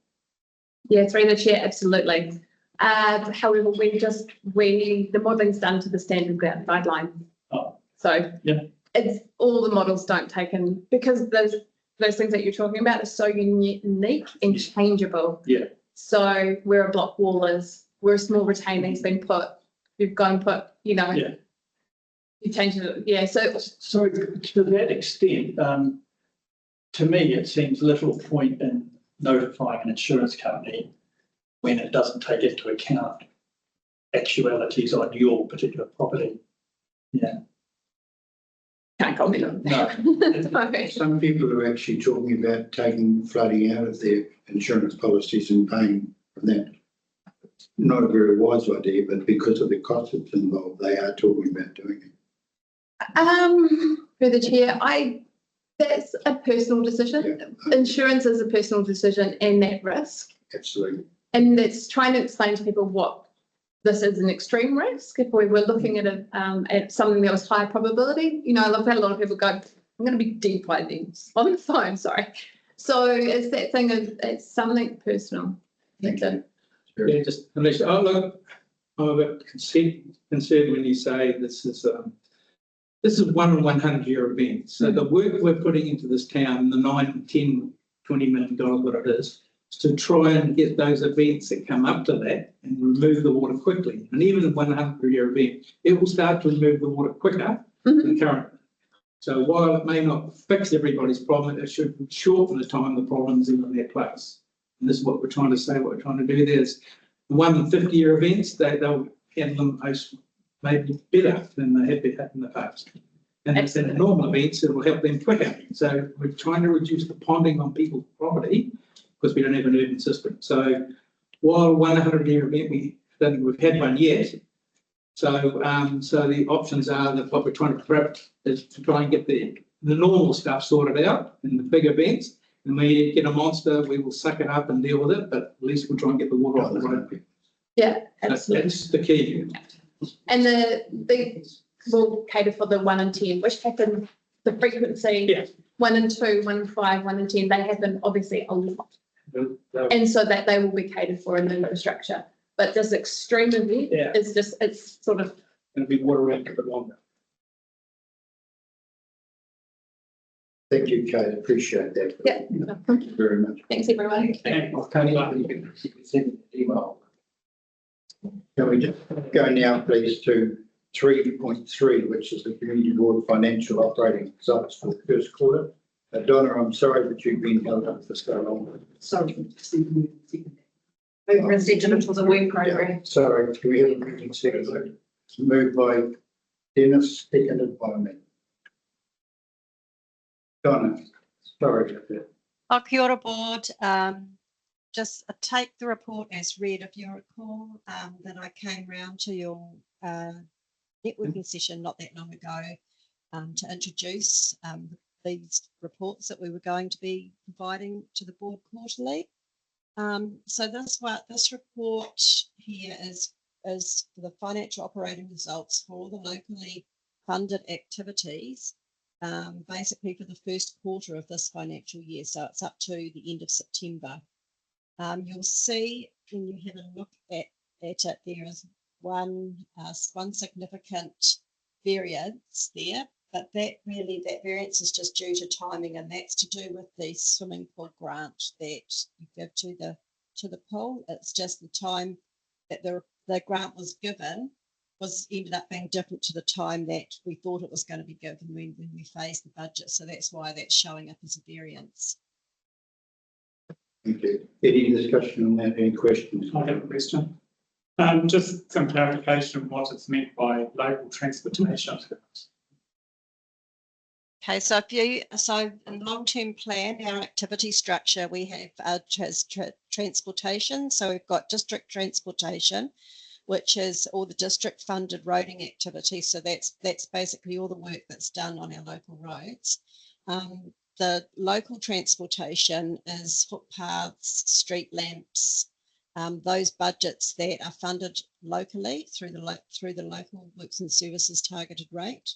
[SPEAKER 15] Yeah, through the chair, absolutely. However, the modelling's done to the standard guidelines.
[SPEAKER 8] Oh.
[SPEAKER 15] So
[SPEAKER 8] yeah,
[SPEAKER 15] it's all the models don't take in, because those things that you're talking about are so unique and changeable.
[SPEAKER 8] Yeah.
[SPEAKER 15] So where a block wall is, where a small retaining's been put, you've gone and put, you know,
[SPEAKER 8] yeah.
[SPEAKER 15] you change it. Yeah. So
[SPEAKER 8] to that extent, to me, it seems little point in notifying an insurance company when it doesn't take into account actualities on your particular property. Yeah.
[SPEAKER 15] Can't comment on that. No.
[SPEAKER 2] Some people are actually talking about taking flooding out of their insurance policies and paying for that. Not a very wise idea, but because of the costs that's involved, they are talking about doing it.
[SPEAKER 15] Through the chair, that's a personal decision.
[SPEAKER 2] Yeah.
[SPEAKER 15] Insurance is a personal decision and that risk.
[SPEAKER 2] Absolutely.
[SPEAKER 15] And it's trying to explain to people what this is an extreme risk. If we were looking at something that was high probability, you know, I've had a lot of people go, I'm going to be dead by then on the phone, sorry. So it's that thing of, it's something personal.
[SPEAKER 2] Thank you.
[SPEAKER 10] Yeah, just unless, oh look, I'm a bit concerned when you say this is 1 in 100 year event. So the work we're putting into this town, the 9, 10, $20 million, what it is to try and get those events that come up to that and remove the water quickly. And even a 100 year event, it will start to remove the water quicker than current. So while it may not fix everybody's problem, it should shorten the time the problem's in their place. And this is what we're trying to say, what we're trying to do. There's 1 in 50 year events, they'll handle them maybe better than they have been in the past. And if they're normal events, it will help them quicker. So we're trying to reduce the ponding on people's property because we don't have an urban system. So while 100 year event, we don't think we've had one yet. So so the options are that what we're trying to prep is to try and get the normal stuff sorted out in the big events. And when we get a monster, we will suck it up and deal with it, but at least we'll try and get the water off the road.
[SPEAKER 15] Yeah, absolutely.
[SPEAKER 10] That's the key.
[SPEAKER 15] And the will cater for the 1 in 10, which happen the frequency.
[SPEAKER 10] Yeah.
[SPEAKER 15] 1 in 2, 1 in 5, 1 in 10. They happen obviously a lot, and so that they will be catered for in the infrastructure. But this extreme event is just, it's sort of
[SPEAKER 10] going to be water around a bit longer.
[SPEAKER 2] Thank you, Kate. Appreciate that.
[SPEAKER 15] Yeah.
[SPEAKER 2] Thank you very much.
[SPEAKER 15] Thanks, everyone.
[SPEAKER 7] You can send an email.
[SPEAKER 2] Can we just go now, please, to 3.3, which is the Community Board financial operating results for the first quarter. Donna, I'm sorry that you've been held up for so long.
[SPEAKER 12] Sorry. Over said it was a work program.
[SPEAKER 2] Sorry, can we have a meeting second? Moved by Dennis, seconded by me. Donna, sorry about that.
[SPEAKER 13] Kia ora board. Just take the report as read. If you recall that I came round to your networking session not that long ago to introduce these reports that we were going to be providing to the board quarterly. So this report here is for the financial operating results for all the locally funded activities, basically for the first quarter of this financial year. So it's up to the end of September. You'll see when you have a look at it, there is one significant variance there, but that variance is just due to timing, and that's to do with the swimming pool grant that you give to the pool. It's just the time that the grant was given ended up being different to the time that we thought it was going to be given when we phased the budget. So that's why that's showing up as a variance.
[SPEAKER 2] Thank you. Any discussion on that? Any questions?
[SPEAKER 8] I have a question.
[SPEAKER 5] Just some clarification of what is meant by local transportation.
[SPEAKER 13] Okay, so in the long-term plan, our activity structure, we have transportation. So we've got district transportation, which is all the district funded roading activity. So that's basically all the work that's done on our local roads. The local transportation is footpaths, street lamps, those budgets that are funded locally through the local works and services targeted rate.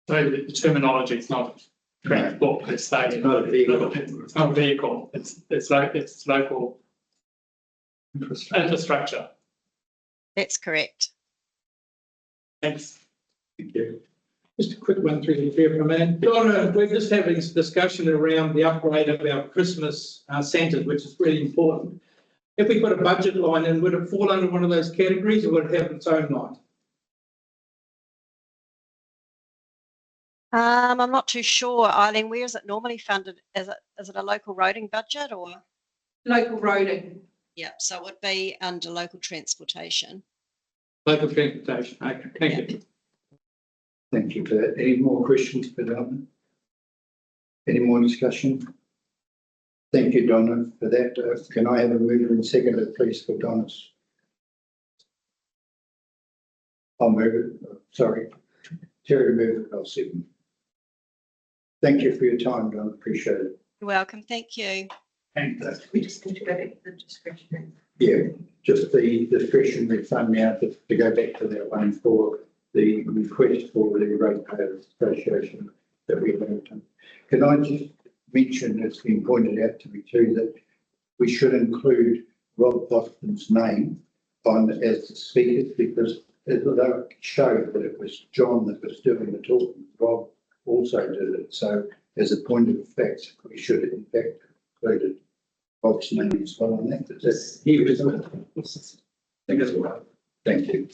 [SPEAKER 5] So the terminology is not transport per se.
[SPEAKER 2] It's not a vehicle.
[SPEAKER 5] It's not a vehicle. It's local infrastructure.
[SPEAKER 13] That's correct.
[SPEAKER 5] Thanks.
[SPEAKER 2] Thank you.
[SPEAKER 10] Just a quick one through the chair for a minute. Donna, we're just having this discussion around the upgrade of our Christmas centres, which is really important. If we put a budget line in, would it fall under one of those categories or would it have its own line?
[SPEAKER 13] I'm not too sure, Eileen. Where is it normally funded? Is it a local roading budget or?
[SPEAKER 3] Local roading.
[SPEAKER 13] Yeah, so it would be under local transportation.
[SPEAKER 10] Local transportation. Okay, thank you.
[SPEAKER 2] Thank you for that. Any more questions for Donna? Any more discussion? Thank you, Donna, for that. Can I have a mover and seconder, please, for Donna's? I'll move it. Sorry. Terry, move it. I'll second. Thank you for your time, Donna. Appreciate it.
[SPEAKER 13] You're welcome. Thank you.
[SPEAKER 2] And
[SPEAKER 3] We just need to go back to the discretionary.
[SPEAKER 2] yeah, just the discretionary fund now to go back to that one for the request for the Ratepayers Association that we have done. Can I just mention, it's been pointed out to me too, that we should include Rob Boston's name on as the speaker, because although it showed that it was John that was doing the talking, Rob also did it. So as a point of fact, we should in fact include Bob's name as well on that. He was. Thank you.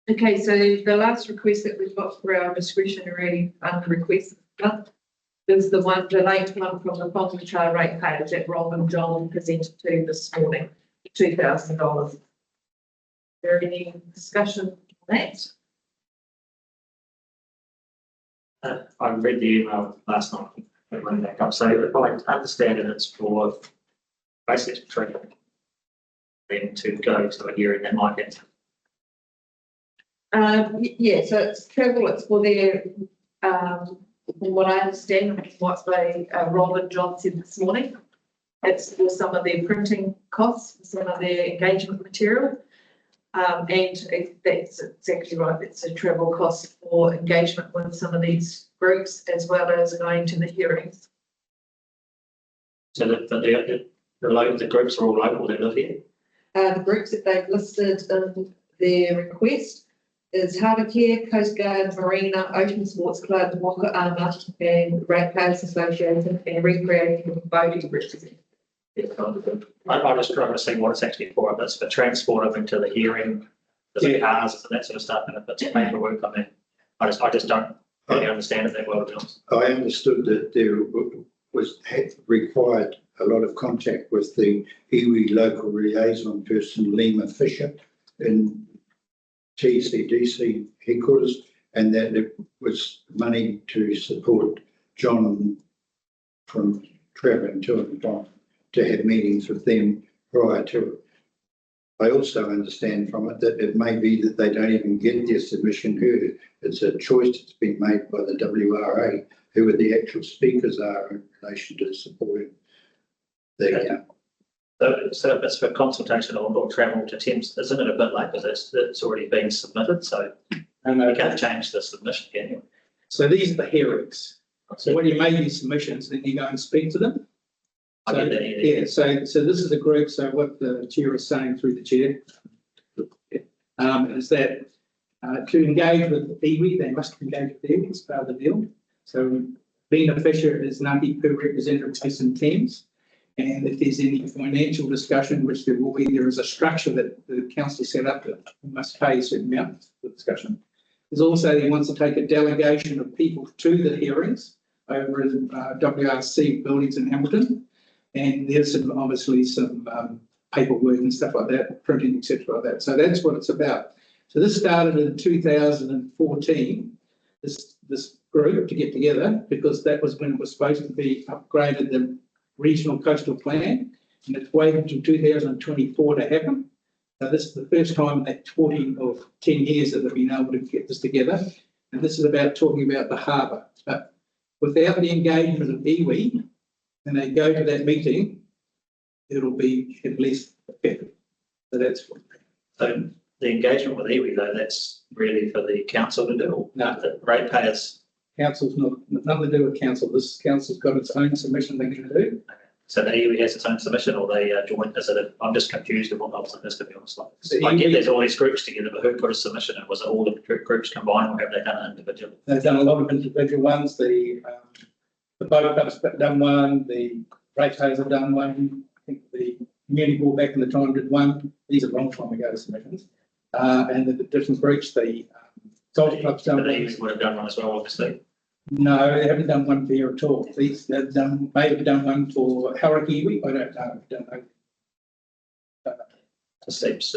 [SPEAKER 3] Okay, so the last request that we've got for our discretionary request is the late one from the Whangamatā ratepayers that Rob and John presented to this morning, $2,000. Is there any discussion on that?
[SPEAKER 9] I read the email last night and went back up. So if I understand it, it's for basically training them to go to a hearing that might get.
[SPEAKER 3] Yeah, so it's travel, it's for their, from what I understand, what they, Rob and John said this morning, it's for some of their printing costs, some of their engagement material. That's exactly right. It's a travel cost for engagement with some of these groups as well as going to the hearings.
[SPEAKER 9] So the groups are all local, they live here?
[SPEAKER 3] The groups that they've listed in their request is Harbour Care, Coast Guard, Marina, Ocean Sports Club, Whangamatā, and Ratepayers Association, and Recreating and Boating representative.
[SPEAKER 9] I'm just trying to see what it's actually for. If it's for transport up into the hearing, the cars and that sort of stuff, and if it's paperwork, I mean, I just don't really understand it that well, to be honest.
[SPEAKER 2] I understood that there had required a lot of contact with the iwi local liaison person, Lima Fisher, in TCDC headquarters, and that it was money to support John from travelling to and from to have meetings with them prior to it. I also understand from it that it may be that they don't even get their submission heard. It's a choice that's been made by the WRA, who the actual speakers are in relation to supporting the.
[SPEAKER 9] So if it's for consultation or travel to Thames, isn't it a bit late because it's already been submitted? So you can't change the submission, can you?
[SPEAKER 10] So these are the hearings. So when you make these submissions, then you go and speak to them.
[SPEAKER 9] I
[SPEAKER 10] So,
[SPEAKER 9] get that,
[SPEAKER 10] yeah, so this is the group. So what the chair is saying through the chair is that to engage with iwi, they must engage with iwi as part of the deal. So Lena Fisher is Ngāti Pū representative based in Thames. And if there's any financial discussion, which there will be, there is a structure that the council set up that must pay a certain amount for discussion. There's also, he wants to take a delegation of people to the hearings over in WRC buildings in Hamilton. And there's some, obviously some paperwork and stuff like that, printing, etc. like that. So that's what it's about. So this started in 2014, this group to get together, because that was when it was supposed to be upgraded, the regional coastal plan, and it's waited until 2024 to happen. So this is the first time in that 10 years that they've been able to get this together. And this is about talking about the harbour. But without the engagement of iwi, when they go to that meeting, it'll be at least effective. So that's what.
[SPEAKER 9] So the engagement with iwi though, that's really for the council to do,
[SPEAKER 10] No.
[SPEAKER 9] the ratepayers.
[SPEAKER 10] Council's nothing to do with council. This council's got its own submission they're going to do.
[SPEAKER 9] So the iwi has its own submission, or they joint, is it, I'm just confused with what I was on this, to be honest. Like,
[SPEAKER 10] The
[SPEAKER 9] I get
[SPEAKER 10] iwi
[SPEAKER 9] there's all these groups together, but who put a submission in? Was it all the groups combined, or have they done it individually?
[SPEAKER 10] They've done a lot of individual ones. The boat club's done one. The ratepayers have done one. I think the community board back in the time did one. These are a long time ago submissions. And the different groups, the golf club's done
[SPEAKER 9] But the
[SPEAKER 10] one.
[SPEAKER 9] iwi would have done one as well, obviously.
[SPEAKER 10] No, they haven't done one for here at all. They've done, may have done one for Harakiwi. I don't know.
[SPEAKER 9] It seems,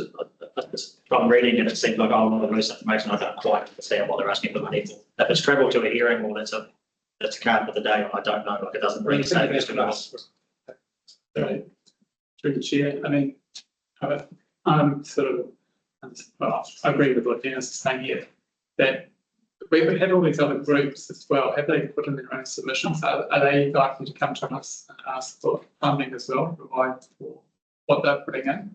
[SPEAKER 9] from reading it, it seems like I'm not loose information. I don't quite understand what they're asking for money for. If it's travel to a hearing, well, that's a card for the day. I don't know, like it doesn't really say.
[SPEAKER 5] Right. Through the chair, I mean, I'm sort of, well, I agree with what Dennis is saying here, that we have all these other groups as well. Have they put in their own submissions? Are they likely to come to us and ask for funding as well, provide for what they're putting in?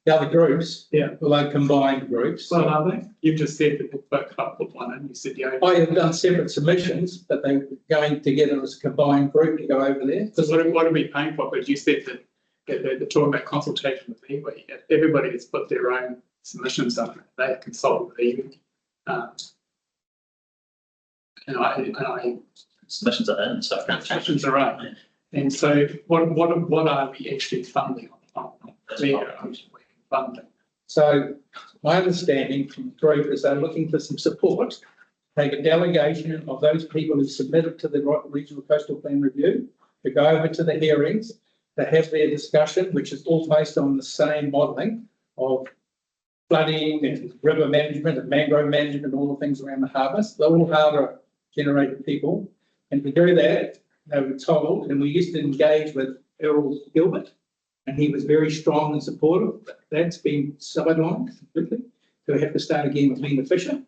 [SPEAKER 10] The other groups,
[SPEAKER 5] Yeah.
[SPEAKER 10] well, they're combined groups.
[SPEAKER 5] Well, are they? You've just said that the boat club put one in. You said yeah.
[SPEAKER 10] I have done separate submissions, but they're going together as a combined group to go over there.
[SPEAKER 5] Because what are we paying for? But you said that they're talking about consultation with iwi. Everybody has put their own submissions up. They consult with iwi. And I
[SPEAKER 9] Submissions are in, so I can't change.
[SPEAKER 5] submissions are right. And so what are we actually funding on their own funding?
[SPEAKER 10] So my understanding from the group is they're looking for some support, take a delegation of those people who submitted to the Regional Coastal Plan Review to go over to the hearings, to have their discussion, which is all based on the same modelling of flooding and river management and mangrove management and all the things around the harbours. They're all harbour generated people. And to do that, they were told, and we used to engage with Errol Gilbert, and he was very strong and supportive. That's been sidelined completely. So we have to start again with Lena Fisher.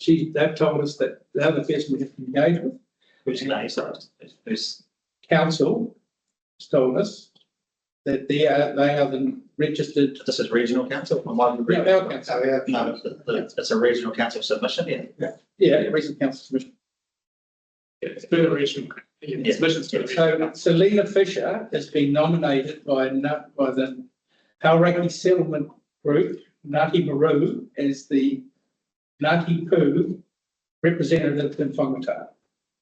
[SPEAKER 10] They've told us that they're the person we have to engage with.
[SPEAKER 9] Who's name, sorry, who's
[SPEAKER 10] Council has told us that they are the registered.
[SPEAKER 9] this is regional council?
[SPEAKER 10] No, our council.
[SPEAKER 9] No, it's a regional council submission, yeah.
[SPEAKER 10] Yeah, regional council submission.
[SPEAKER 5] It's further regional. Yeah, submissions to the regional.
[SPEAKER 10] So Lena Fisher has been nominated by the Hauraki Settlement Group, Ngāti Maru, as the Ngāti Pū representative in Whangamatā.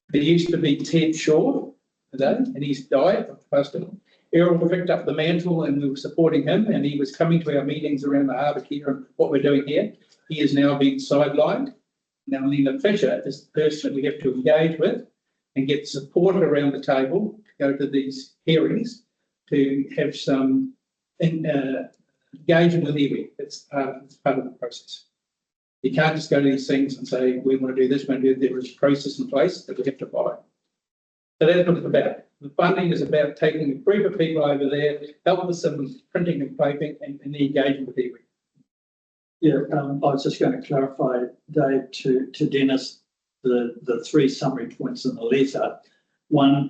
[SPEAKER 10] There used to be Ted Shaw today, and he's died, passed on. Errol picked up the mantle and we were supporting him, and he was coming to our meetings around the harbour here and what we're doing here. He is now being sidelined. Now Lena Fisher is the person we have to engage with and get support around the table to go to these hearings to have some engagement with iwi. It's part of the process. You can't just go to these things and say, we want to do this, we want to do that. There is a process in place that we have to follow. So that's what it's about. The funding is about taking a group of people over there, help with some printing and typing and the engagement with iwi.
[SPEAKER 8] Yeah, I was just going to clarify, Dave, to Dennis, the three summary points in the letter. One,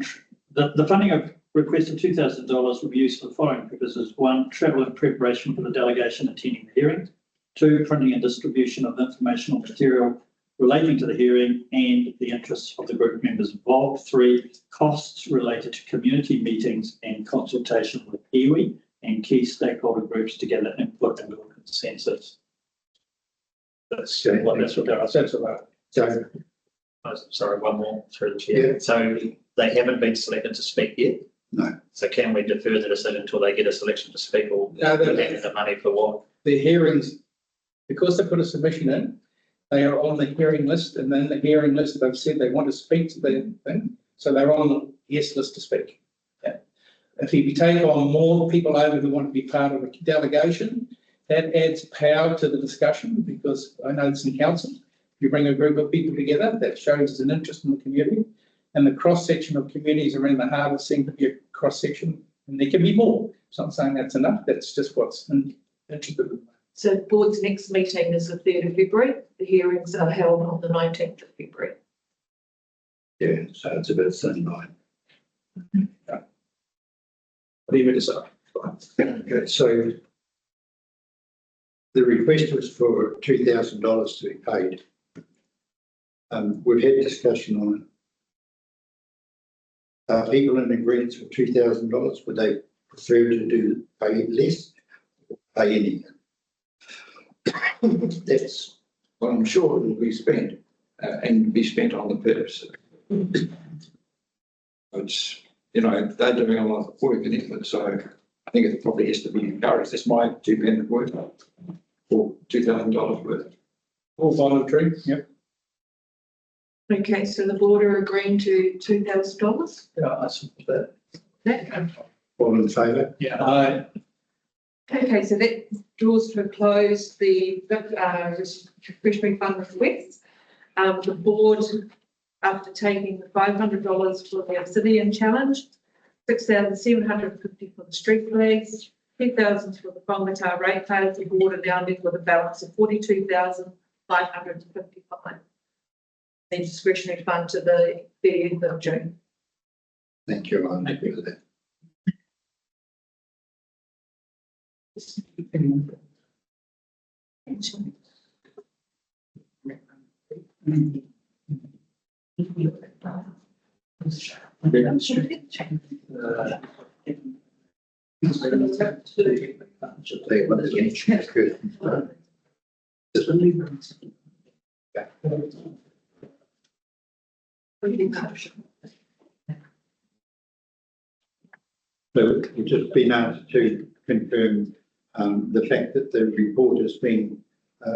[SPEAKER 8] the funding of requested $2,000 will be used for the following purposes. One, travel and preparation for the delegation attending the hearing. Two, printing and distribution of informational material relating to the hearing and the interests of the group members involved. Three, costs related to community meetings and consultation with iwi and key stakeholder groups to gather input and build consensus. That's what they're asking.
[SPEAKER 10] That's about. So
[SPEAKER 9] Sorry, one more through the chair.
[SPEAKER 2] Yeah.
[SPEAKER 9] So they haven't been selected to speak yet?
[SPEAKER 2] No.
[SPEAKER 9] So can we defer the decision until they get a selection to speak, or
[SPEAKER 10] No,
[SPEAKER 9] put that in the money for what?
[SPEAKER 10] the hearings, because they put a submission in, they are on the hearing list, and then the hearing list, they've said they want to speak to the thing, so they're on the yes list to speak. Yeah. if we take on more people over who want to be part of a delegation, that adds power to the discussion, because I know it's in council. You bring a group of people together, that shows an interest in the community, and the cross-section of communities around the harbour seem to be a cross-section, and there can be more. So I'm saying that's enough, that's just what's interested in.
[SPEAKER 3] So the board's next meeting is the 3rd of February. The hearings are held on the 19th of February.
[SPEAKER 2] Yeah, so it's a bit thin line.
[SPEAKER 10] Leave it aside.
[SPEAKER 2] Okay, so the request was for $2,000 to be paid. We've had discussion on it. Are people in agreement for $2,000? Would they prefer to pay less or pay anything? That's,
[SPEAKER 7] Well, I'm sure it will be spent and be spent on the purpose. It's, you know, they're doing a lot of work and effort, so I think it probably has to be encouraged. That's my 2 pence worth or $2,000 worth.
[SPEAKER 10] All voluntary, yep.
[SPEAKER 3] Okay, so the board are agreeing to $2,000.
[SPEAKER 10] Yeah, I support that.
[SPEAKER 2] all in favour?
[SPEAKER 10] Yeah.
[SPEAKER 3] Okay, so that draws to a close the discretionary fund request. The board, after taking the $500 for the Obsidian Challenge, $6,750 for the street flags, $10,000 for the Whangamatā ratepayers, the board are now left with a balance of $42,555. The discretionary fund to the 30th of June.
[SPEAKER 2] Thank you, I'm happy with that. So we've just been asked to confirm the fact that the report has been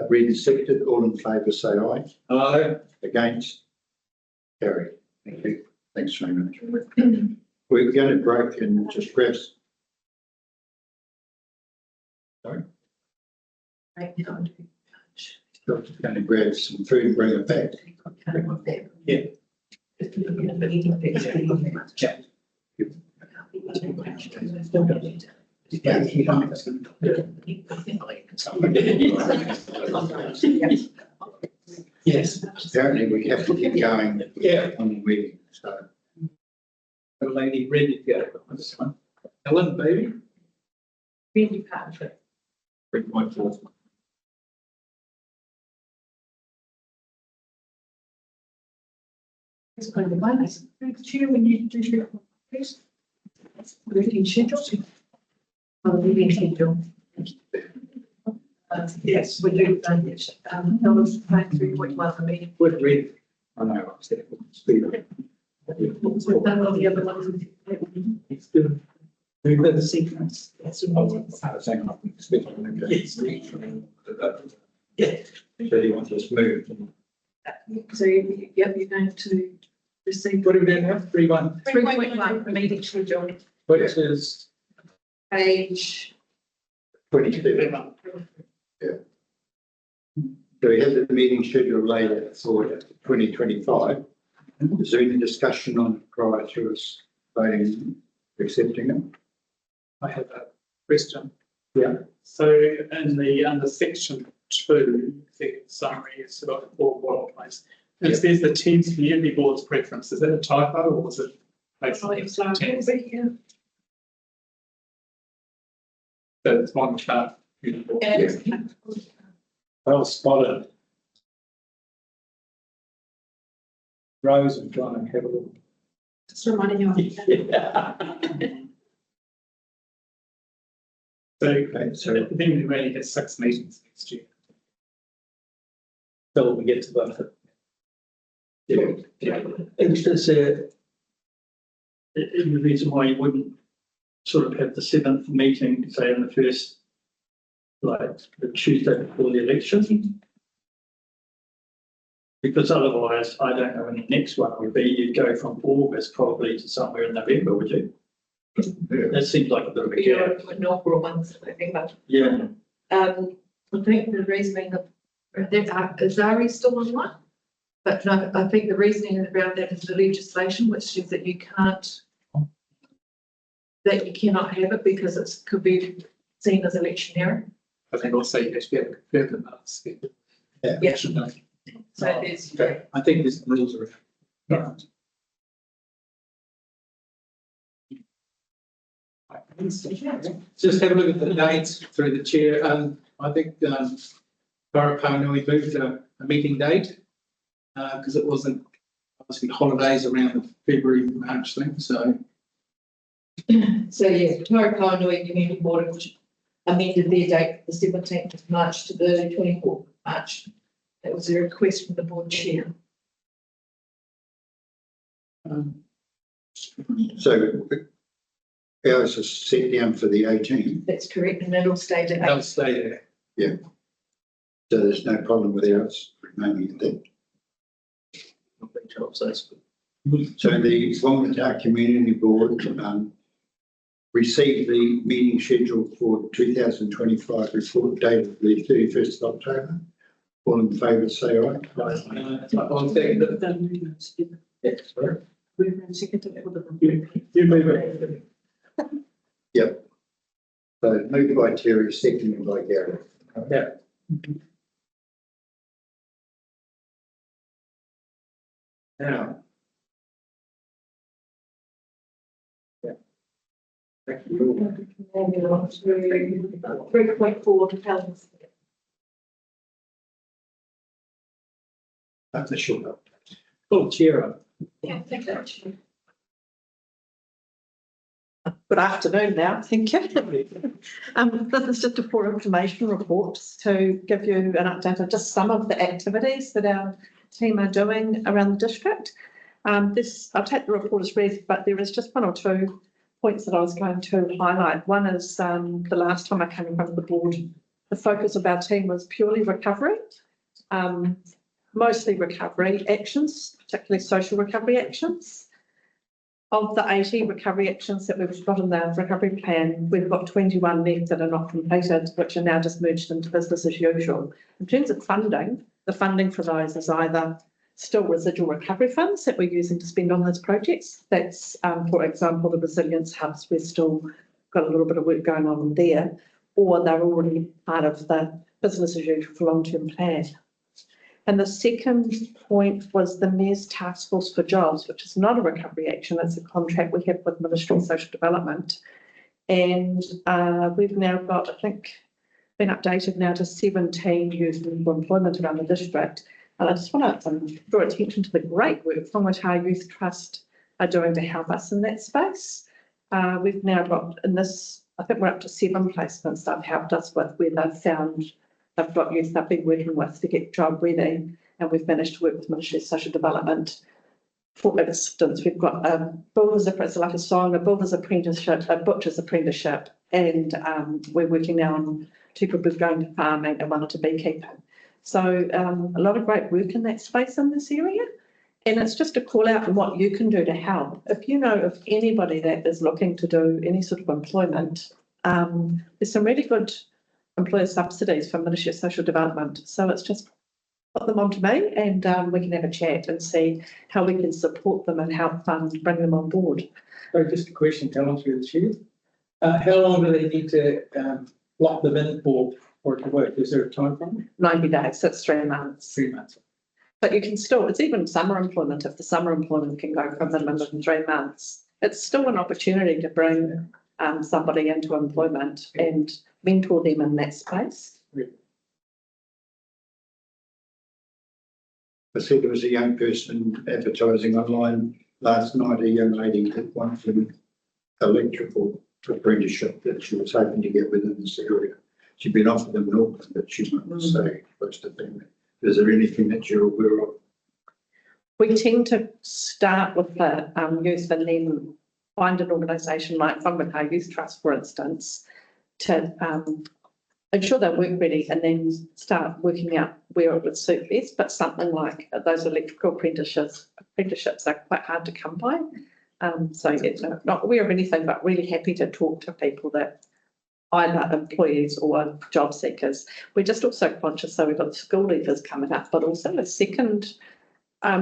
[SPEAKER 2] read and seconded. All in favour say aye.
[SPEAKER 10] Aye.
[SPEAKER 2] Against? Carried. Thank you. Thanks very much. We're going to break and just grab. Sorry? Just going to grab some food and bring it back. Yeah.
[SPEAKER 10] Yes.
[SPEAKER 2] Apparently we have to keep going.
[SPEAKER 10] Yeah.
[SPEAKER 2] On the meeting, so.
[SPEAKER 10] A lady ready to go on this one. Ellen, baby.
[SPEAKER 3] Really Patrick.
[SPEAKER 9] 3.4.
[SPEAKER 3] It's kind of nice. Chair, we need to do your please. Meeting schedule. Meeting schedule. Yes, we do. Numbers 3.1 the meeting.
[SPEAKER 10] Would read.
[SPEAKER 7] I know, I said it would speed up.
[SPEAKER 3] We've done all the other ones.
[SPEAKER 10] It's good. Move in the sequence. That's
[SPEAKER 7] I was saying, I think it's better than that.
[SPEAKER 10] Yeah.
[SPEAKER 7] So you want this moved?
[SPEAKER 3] So, yep, you're going to receive.
[SPEAKER 10] What are we doing now? 3.1.
[SPEAKER 3] 3.1 meeting schedule,
[SPEAKER 10] Which is
[SPEAKER 3] page.
[SPEAKER 2] 22. Yeah. So we have the meeting schedule later for 2025. Is there any discussion on it prior to us voting, accepting it?
[SPEAKER 5] I have a question.
[SPEAKER 2] Yeah.
[SPEAKER 5] So in the under section 2, the summary is about all workplace. It says the 10th community board's preference. Is that a typo or was it basically? So it's one chart. Beautiful.
[SPEAKER 10] well spotted. Rose and trying to have a look.
[SPEAKER 3] Just reminding you.
[SPEAKER 5] So I think we really get 6 meetings next year.
[SPEAKER 10] Till we get to the. It's just the reason why you wouldn't sort of have the 7th meeting, say in the first, like the Tuesday before the election. Because otherwise, I don't know when the next one would be. You'd go from August probably to somewhere in November, would you?
[SPEAKER 8] That seems like a bit of a gap.
[SPEAKER 3] Your inaugural ones, I think, but,
[SPEAKER 8] Yeah.
[SPEAKER 3] I think the reasoning of, is Ari still on one? But no, I think the reasoning around that is the legislation, which is that you can't, that you cannot have it because it could be seen as electioneering.
[SPEAKER 5] I think also you have to be able to confirm the minutes.
[SPEAKER 3] Yeah.
[SPEAKER 5] Should know.
[SPEAKER 3] So there's,
[SPEAKER 8] I think there's rules around.
[SPEAKER 3] Yeah.
[SPEAKER 10] Just have a look at the dates through the chair. I think Parapanui moved a meeting date because it wasn't obviously holidays around the February, March thing. So
[SPEAKER 3] so yeah, Tauruparanui Community Board amended their date from the 17th of March to the 24th of March. That was a request from the board chair.
[SPEAKER 2] So ours is set down for the 18th,
[SPEAKER 3] That's correct, and that'll stay to
[SPEAKER 10] they'll stay there.
[SPEAKER 2] so there's no problem with ours remaining at that. So the Whangamatā Community Board received the meeting schedule for 2025 report dated the 31st of October. All in favour, say aye.
[SPEAKER 10] I'll second it.
[SPEAKER 8] You move it.
[SPEAKER 2] Yep. So moved by Terry, seconded by Gary.
[SPEAKER 8] Yeah. Now. Yeah. Thank you.
[SPEAKER 3] 3.4 to tell us.
[SPEAKER 2] That's a short update.
[SPEAKER 8] Oh, cheer up.
[SPEAKER 3] Yeah, thank you.
[SPEAKER 16] Good afternoon now, thank you. This is just a for information report to give you an update of just some of the activities that our team are doing around the district. I'll take the report as read, but there is just one or two points that I was going to highlight. One is the last time I came in front of the board, the focus of our team was purely recovery, mostly recovery actions, particularly social recovery actions. Of the 80 recovery actions that we've got in the recovery plan, we've got 21 left that are not completed, which are now just merged into business as usual. In terms of funding, the funding for those is either still residual recovery funds that we're using to spend on those projects. That's, for example, the resilience hubs. We've still got a little bit of work going on there, or they're already part of the business as usual for long-term plan. And the second point was the Mayor's Task Force for Jobs, which is not a recovery action, it's a contract we have with Ministry of Social Development. And we've now got, I think, been updated now to 17 youth for employment around the district. And I just want to draw attention to the great work Whangamatā Youth Trust are doing to help us in that space. We've now got in this, I think we're up to 7 placements they've helped us with where they've got youth they've been working with to get job ready, and we've managed to work with Ministry of Social Development for assistance. We've got a builder's, it's like a song, a builder's apprenticeship, a butcher's apprenticeship, and we're working now on 2 people going to farming and 1 to beekeeping. So a lot of great work in that space in this area. And it's just a call out on what you can do to help. If you know of anybody that is looking to do any sort of employment, there's some really good employer subsidies from Ministry of Social Development. So it's just put them onto me and we can have a chat and see how we can support them and help bring them on board.
[SPEAKER 8] So just a question, Helen, through the chair. How long do they need to lock them in for it to work? Is there a time frame?
[SPEAKER 16] 90 days, so it's 3 months.
[SPEAKER 8] 3 months.
[SPEAKER 16] But you can still, it's even summer employment, if the summer employment can go from the minimum of 3 months. It's still an opportunity to bring somebody into employment and mentor them in that space.
[SPEAKER 2] I said there was a young person advertising online last night, a young lady that wants an electrical apprenticeship that she was hoping to get within this area. She'd been offered them in Auckland, but she wanted to stay close to family. Is there anything that you're aware of?
[SPEAKER 16] We tend to start with the youth and then find an organisation like Whangamatā Youth Trust, for instance, to ensure they're work ready and then start working out where it would suit best. But something like those electrical apprenticeships are quite hard to come by. So it's not aware of anything, but really happy to talk to people that either employees or job seekers. We're just also conscious, so we've got school leavers coming up, but also a second,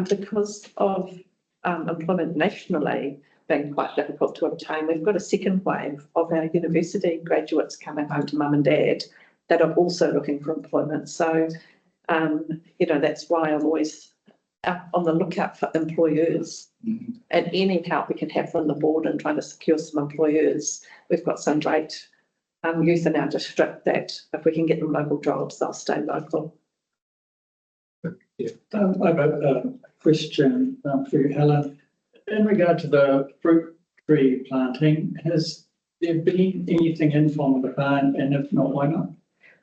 [SPEAKER 16] because of employment nationally being quite difficult to obtain, we've got a second wave of our university graduates coming home to mum and dad that are also looking for employment. So, that's why I'm always on the lookout for employers and any help we can have from the board and trying to secure some employers. We've got some great youth in our district that if we can get them local jobs, they'll stay local.
[SPEAKER 8] Yeah, I have a question for you, Helen. In regard to the fruit tree planting, has there been anything in Whangamatā, and if not, why not?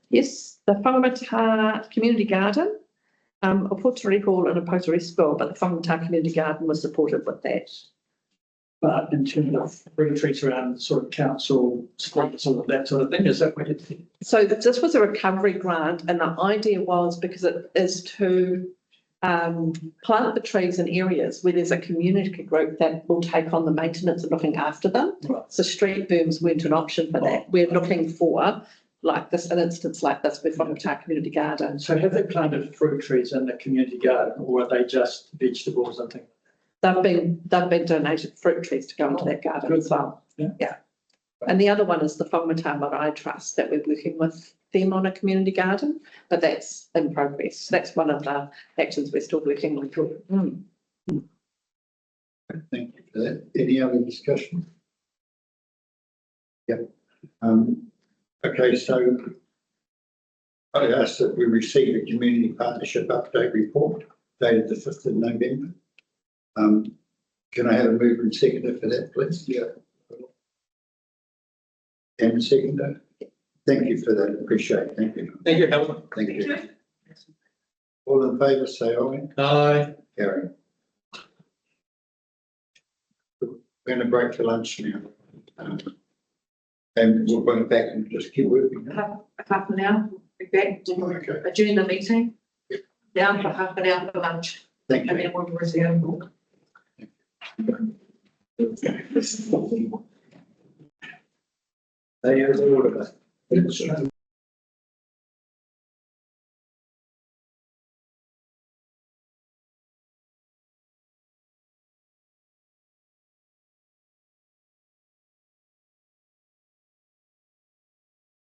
[SPEAKER 16] Yes, the Whangamatā Community Garden, a pottery hall and a pottery school, but the Whangamatā Community Garden was supported with that.
[SPEAKER 8] But in terms of fruit trees around sort of council streets, all of that sort of thing, is that what you think?
[SPEAKER 16] So this was a recovery grant, and the idea was because it is to plant the trees in areas where there's a community group that will take on the maintenance and looking after them.
[SPEAKER 8] Right.
[SPEAKER 16] So street berms weren't an option for that. We're looking for like this, an instance like this with Whangamatā Community Garden.
[SPEAKER 8] So have they planted fruit trees in the community garden, or are they just vegetables and things?
[SPEAKER 16] They've been donated fruit trees to go into that garden as well.
[SPEAKER 8] Yeah.
[SPEAKER 16] And the other one is the Whangamatā Marae Trust that we're working with them on a community garden, but that's in progress. That's one of the actions we're still working on.
[SPEAKER 2] Thank you for that. Any other discussion? Yep. Okay, so I ask that we receive a community partnership update report dated the 5th of November. Can I have a mover and seconder for that, please? Yeah. And a seconder. Thank you for that. Appreciate it. Thank you.
[SPEAKER 10] Thank you, Helen.
[SPEAKER 2] Thank you. All in favour, say aye.
[SPEAKER 10] Aye.
[SPEAKER 2] Carry. We're going to break for lunch now. And we'll bring it back and just keep working.
[SPEAKER 3] Half an hour, be back,
[SPEAKER 2] Okay.
[SPEAKER 3] adjourn the meeting, down for half an hour for lunch,
[SPEAKER 2] Thank
[SPEAKER 3] and
[SPEAKER 2] you.
[SPEAKER 3] then we'll resume.
[SPEAKER 2] They have order.